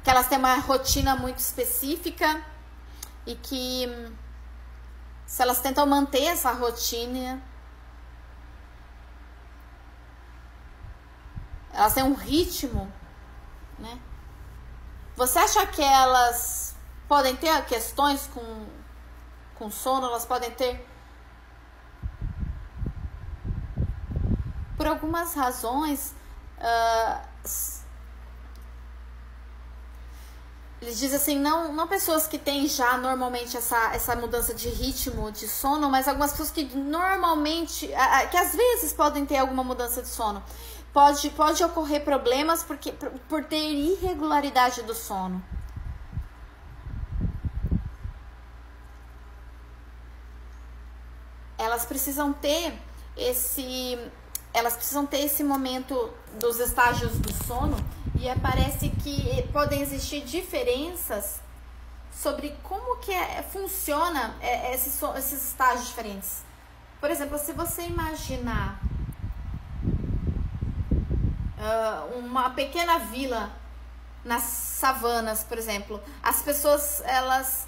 que elas têm uma rotina muito específica e que, se elas tentam manter essa rotina, elas têm um ritmo, né? Você acha que elas podem ter questões com sono? Elas podem ter, por algumas razões. Eles dizem assim, não pessoas que têm já normalmente essa mudança de ritmo de sono, mas algumas pessoas que normalmente, que às vezes podem ter alguma mudança de sono. Pode ocorrer problemas por ter irregularidade do sono. Elas precisam ter esse momento dos estágios do sono, e parece que podem existir diferenças sobre como que funciona esses estágios diferentes. Por exemplo, se você imaginar uma pequena vila nas savanas, por exemplo, as pessoas elas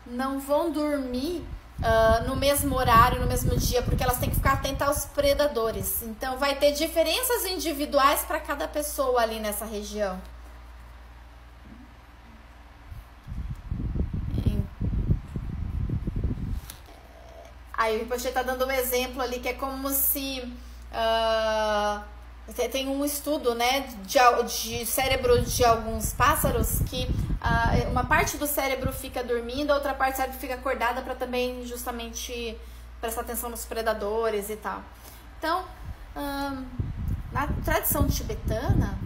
não vão dormir no mesmo horário, no mesmo dia, porque elas têm que ficar atentas aos predadores. Então, vai ter diferenças individuais para cada pessoa ali nessa região. Aí o Rinpoche está dando um exemplo ali, que é como se... tem um estudo, né, de cérebro de alguns pássaros que uma parte do cérebro fica dormindo, a outra parte do cérebro fica acordada para também justamente prestar atenção nos predadores e tal. Então, na tradição tibetana,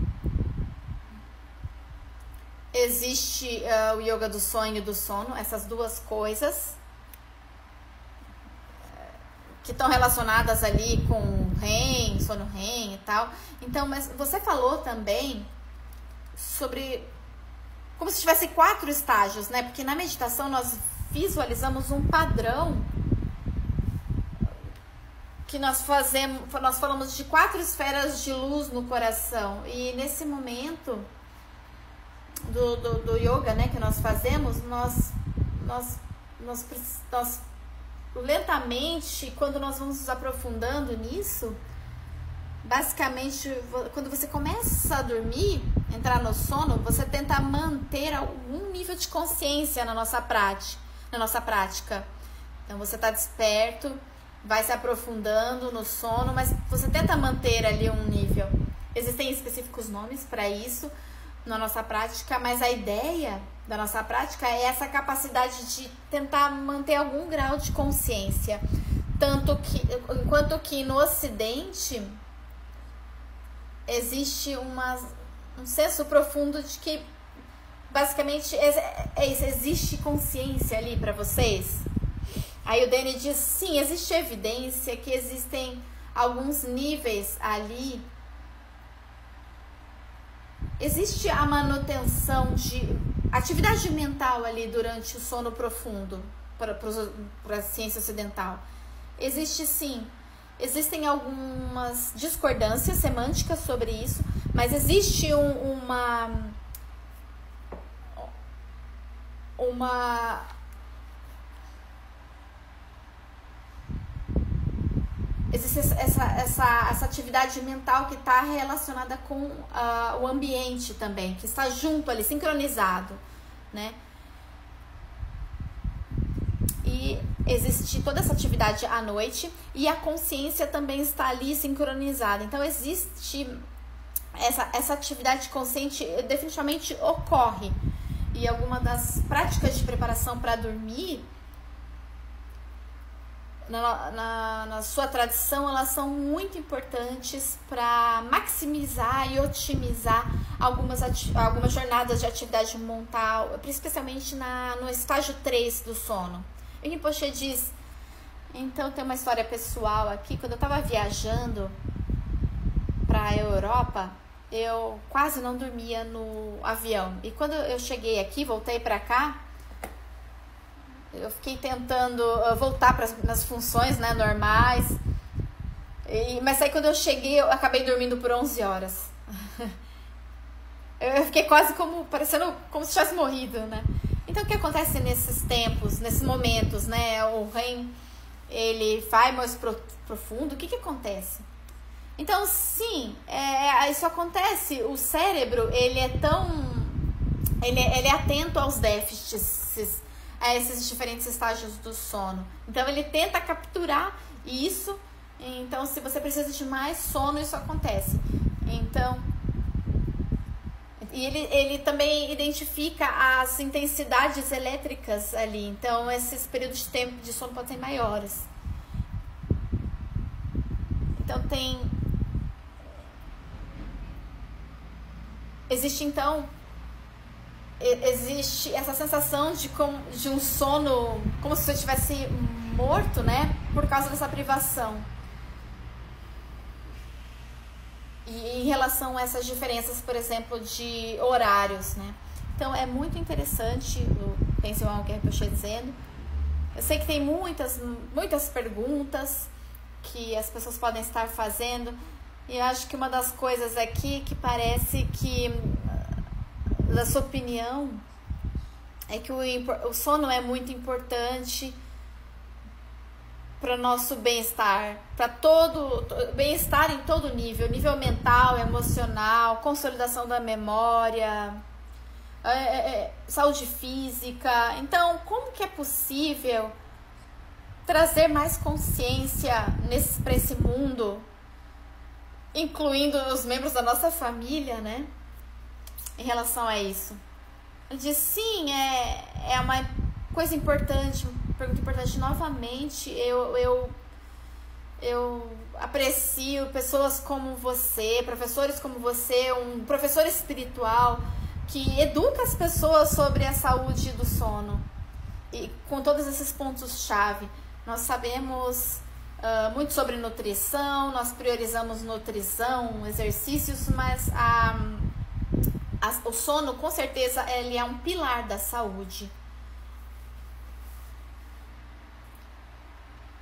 existe o yoga do sonho e do sono, essas duas coisas que estão relacionadas ali com REM, sono REM e tal. Então, mas você falou também sobre como se tivesse 4 estágios, né? Porque na meditação nós visualizamos um padrão que nós falamos de 4 esferas de luz no coração. E nesse momento do yoga, né, que nós fazemos, nós lentamente, quando nós vamos nos aprofundando nisso, basicamente, quando você começa a dormir, entrar no sono, você tenta manter algum nível de consciência na nossa prática. Então, você está desperto, vai se aprofundando no sono, mas você tenta manter ali um nível. Existem específicos nomes para isso na nossa prática, mas a ideia da nossa prática é essa capacidade de tentar manter algum grau de consciência. Enquanto que no Ocidente existe um senso profundo de que basicamente existe consciência ali para vocês. Aí o Danny diz, sim, existe evidência que existem alguns níveis ali. Existe a manutenção de atividade mental ali durante o sono profundo para a ciência ocidental. Existe sim. Existem algumas discordâncias semânticas sobre isso, mas existe existe essa atividade mental que está relacionada com o ambiente também, que está junto ali, sincronizado, né? E existe toda essa atividade à noite e a consciência também está ali sincronizada. Então, existe essa atividade consciente definitivamente ocorre. E alguma das práticas de preparação para dormir, na sua tradição, elas são muito importantes para maximizar e otimizar algumas jornadas de atividade mental, especialmente no estágio 3 do sono. E Rinpoche diz, então tem uma história pessoal aqui, quando eu estava viajando para a Europa, eu quase não dormia no avião. E quando eu cheguei aqui, voltei para cá, eu fiquei tentando voltar nas funções, né, normais. Mas aí quando eu cheguei, eu acabei dormindo por 11 horas. Eu fiquei quase parecendo como se tivesse morrido, né? Então, o que acontece nesses tempos, nesses momentos, né? O REM, ele vai mais profundo. O que acontece? Então, sim, isso acontece. O cérebro, ele é atento aos déficits, a esses diferentes estágios do sono. Então, ele tenta capturar isso. Então, se você precisa de mais sono, isso acontece. Então, e ele também identifica as intensidades elétricas ali. Então, esses períodos de tempo de sono podem ser maiores. Então, existe essa sensação de um sono como se você estivesse morto, né? Por causa dessa privação. E em relação a essas diferenças, por exemplo, de horários, né? Então, é muito interessante o Tenzin Wangyal Rinpoche dizendo. Eu sei que tem muitas perguntas que as pessoas podem estar fazendo. E eu acho que uma das coisas aqui que parece que, da sua opinião, é que o sono é muito importante para o nosso bem-estar, para todo bem-estar em todo nível mental, emocional, consolidação da memória, saúde física. Então, como que é possível trazer mais consciência para esse mundo, incluindo os membros da nossa família, né? Em relação a isso. Eu disse, sim, é uma coisa importante, pergunta importante. Novamente, eu aprecio pessoas como você, professores como você, um professor espiritual que educa as pessoas sobre a saúde do sono e com todos esses pontos-chave. Nós sabemos muito sobre nutrição, nós priorizamos nutrição, exercícios, mas o sono, com certeza, ele é um pilar da saúde.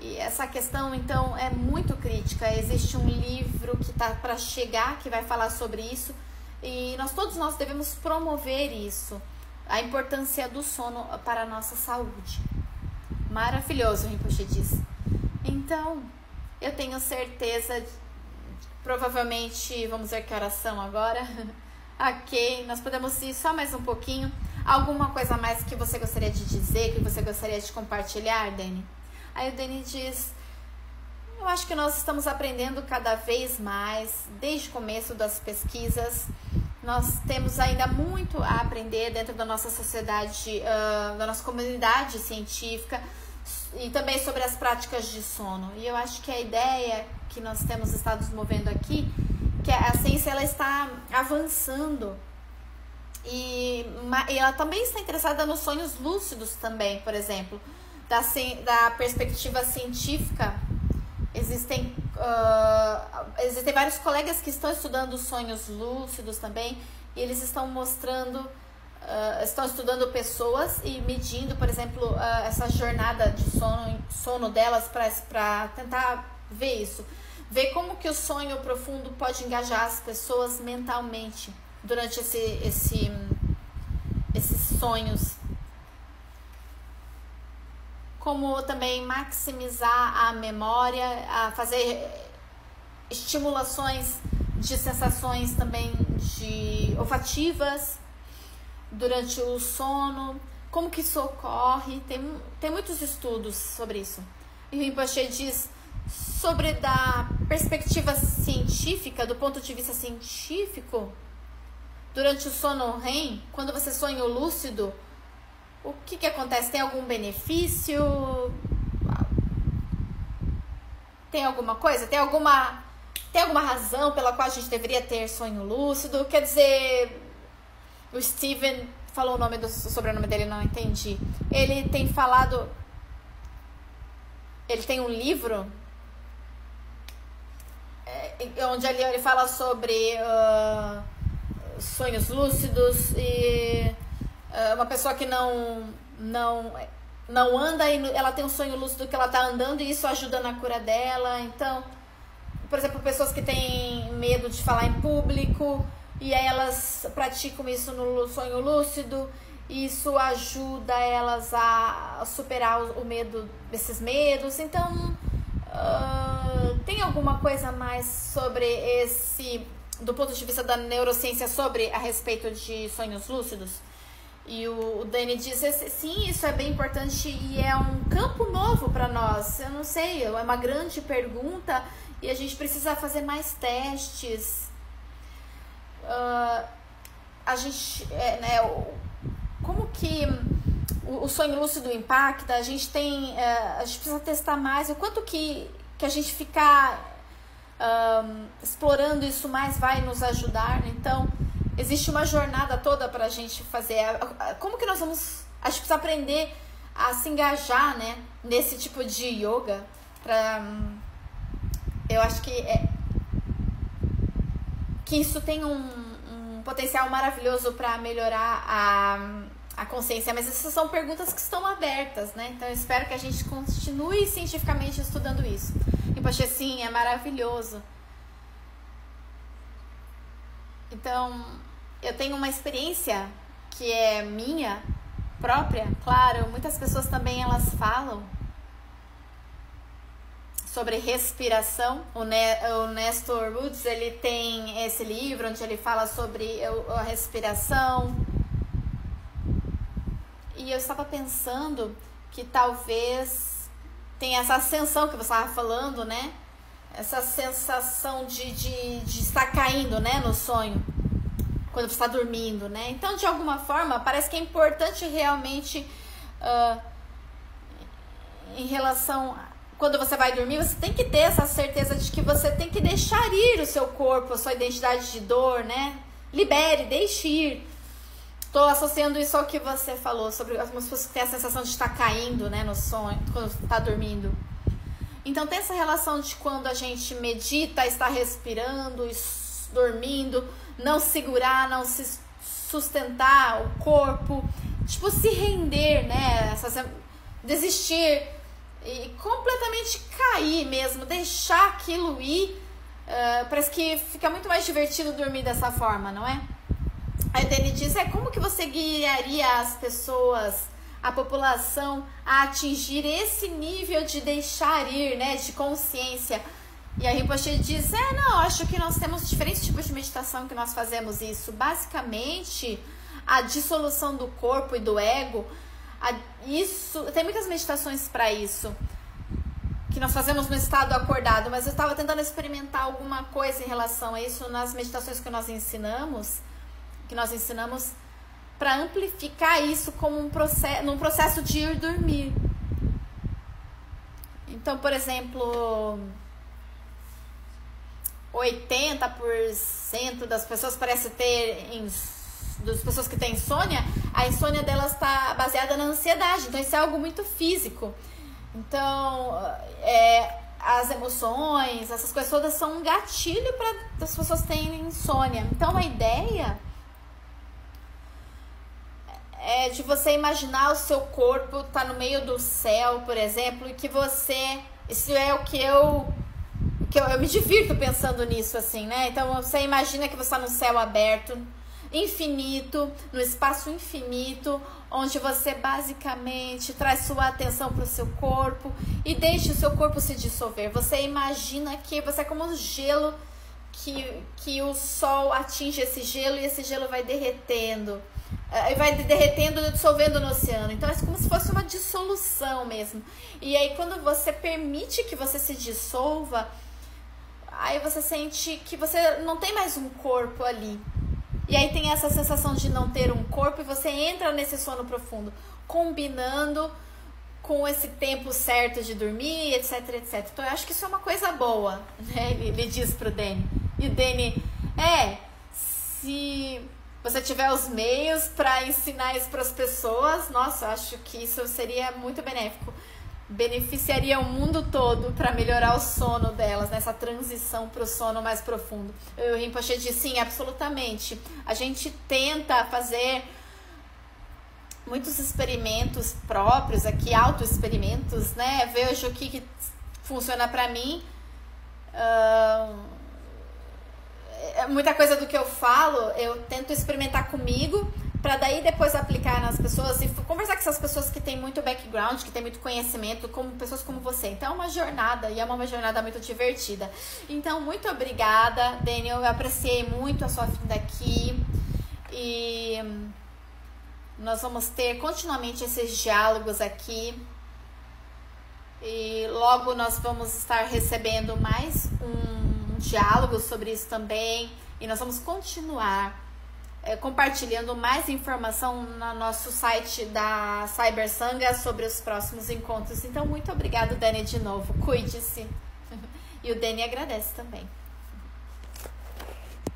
E essa questão, então, é muito crítica. Existe um livro que está para chegar, que vai falar sobre isso, e todos nós devemos promover isso, a importância do sono para a nossa saúde. Maravilhoso, Rinpoche diz. Então, eu tenho certeza, provavelmente, vamos ver que horas são agora. Ok, nós podemos ir só mais um pouquinho. Alguma coisa mais que você gostaria de dizer, que você gostaria de compartilhar, Dani? Aí o Dani diz, eu acho que nós estamos aprendendo cada vez mais, desde o começo das pesquisas. Nós temos ainda muito a aprender dentro da nossa sociedade, da nossa comunidade científica, e também sobre as práticas de sono. E eu acho que a ideia que nós temos estado nos movendo aqui, que a ciência ela está avançando, e ela também está interessada nos sonhos lúcidos também, por exemplo. Da perspectiva científica, existem vários colegas que estão estudando sonhos lúcidos também, e eles estão mostrando, estão estudando pessoas e medindo, por exemplo, essa jornada de sono delas para tentar ver isso, ver como que o sonho profundo pode engajar as pessoas mentalmente durante esses sonhos. Como também maximizar a memória, a fazer estimulações de sensações também olfativas durante o sono, como que isso ocorre. Tem muitos estudos sobre isso. E o Rinpoche diz sobre da perspectiva científica, do ponto de vista científico, durante o sono REM, quando você sonha lúcido, o que acontece? Tem algum benefício? Tem alguma coisa? Tem alguma razão pela qual a gente deveria ter sonho lúcido? Quer dizer, o Steven falou o sobrenome dele, não entendi. Ele tem falado... Ele tem um livro onde ele fala sobre sonhos lúcidos e... uma pessoa que não anda e ela tem um sonho lúcido que ela tá andando e isso ajuda na cura dela. Então, por exemplo, pessoas que têm medo de falar em público e aí elas praticam isso no sonho lúcido, e isso ajuda elas a superar o medo desses medos. Então, tem alguma coisa mais sobre do ponto de vista da neurociência, a respeito de sonhos lúcidos? E o Dani diz, sim, isso é bem importante e é um campo novo para nós. Eu não sei, é uma grande pergunta e a gente precisa fazer mais testes. Como que o sonho lúcido impacta? A gente precisa testar mais. O quanto que a gente ficar explorando isso mais vai nos ajudar, né? Então, existe uma jornada toda para a gente fazer. Como que nós vamos... A gente precisa aprender a se engajar, né, nesse tipo de yoga. Eu acho que isso tem um potencial maravilhoso para melhorar a consciência. Mas essas são perguntas que estão abertas, né? Então eu espero que a gente continue cientificamente estudando isso. E, poxa, sim, é maravilhoso. Então, eu tenho uma experiência que é minha própria, claro, muitas pessoas também elas falam sobre respiração. O Nestor Woods, ele tem esse livro onde ele fala sobre a respiração. E eu estava pensando que talvez tenha essa ascensão que você estava falando, né? Essa sensação de estar caindo, né, no sonho, quando você está dormindo, né? Então, de alguma forma, parece que é importante realmente, em relação... Quando você vai dormir, você tem que ter essa certeza de que você tem que deixar ir o seu corpo, a sua identidade de dor, né? Libere, deixe ir. Estou associando isso ao que você falou, sobre as pessoas que têm a sensação de estar caindo, né, no sonho, quando está dormindo. Então, tem essa relação de quando a gente medita, está respirando, dormindo, não segurar, não se sustentar o corpo, tipo, se render, né, desistir e completamente cair mesmo, deixar aquilo ir. Parece que fica muito mais divertido dormir dessa forma, não é? Aí Dani diz, como que você guiaria as pessoas, a população, a atingir esse nível de deixar ir, né, de consciência? E a Rinpoche diz, não, acho que nós temos diferentes tipos de meditação que nós fazemos isso. Basicamente, a dissolução do corpo e do ego, isso, tem muitas meditações para isso, que nós fazemos no estado acordado, mas eu estava tentando experimentar alguma coisa em relação a isso nas meditações que nós ensinamos para amplificar isso como num processo de ir dormir. Então, por exemplo, 80% das pessoas parece das pessoas que têm insônia, a insônia delas está baseada na ansiedade, então isso é algo muito físico. Então, as emoções, essas coisas todas são um gatilho para as pessoas terem insônia. Então, a ideia é de você imaginar o seu corpo tá no meio do céu, por exemplo, e que isso é o que eu me divirto pensando nisso, assim, né? Então, você imagina que você está no céu aberto, infinito, no espaço infinito, onde você basicamente traz sua atenção para o seu corpo e deixa o seu corpo se dissolver. Você imagina que você é como um gelo, que o sol atinge esse gelo e esse gelo vai derretendo. E vai derretendo, dissolvendo no oceano. Então é como se fosse uma dissolução mesmo. E aí quando você permite que você se dissolva, aí você sente que você não tem mais um corpo ali. E aí tem essa sensação de não ter um corpo e você entra nesse sono profundo, combinando com esse tempo certo de dormir, etc, etc. Então eu acho que isso é uma coisa boa, né? Ele diz pro Danny. E o Danny, se você tiver os meios para ensinar isso para as pessoas, nossa, eu acho que isso seria muito benéfico. Beneficiaria o mundo todo para melhorar o sono delas, nessa transição para o sono mais profundo. O Rinpoche disse, sim, absolutamente. A gente tenta fazer muitos experimentos próprios aqui, autoexperimentos, né? Vejo o que funciona para mim. Muita coisa do que eu falo, eu tento experimentar comigo, para daí depois aplicar nas pessoas e conversar com essas pessoas que têm muito background, que têm muito conhecimento, como pessoas como você. Então é uma jornada, e é uma jornada muito divertida. Então, muito obrigada, Daniel, eu apreciei muito a sua vinda aqui, e nós vamos ter continuamente esses diálogos aqui, e logo nós vamos estar recebendo mais um diálogo sobre isso também, e nós vamos continuar compartilhando mais informação no nosso site da Cyber Sangha sobre os próximos encontros. Então, muito obrigado, Dani, de novo. Cuide-se. E o Dani agradece também.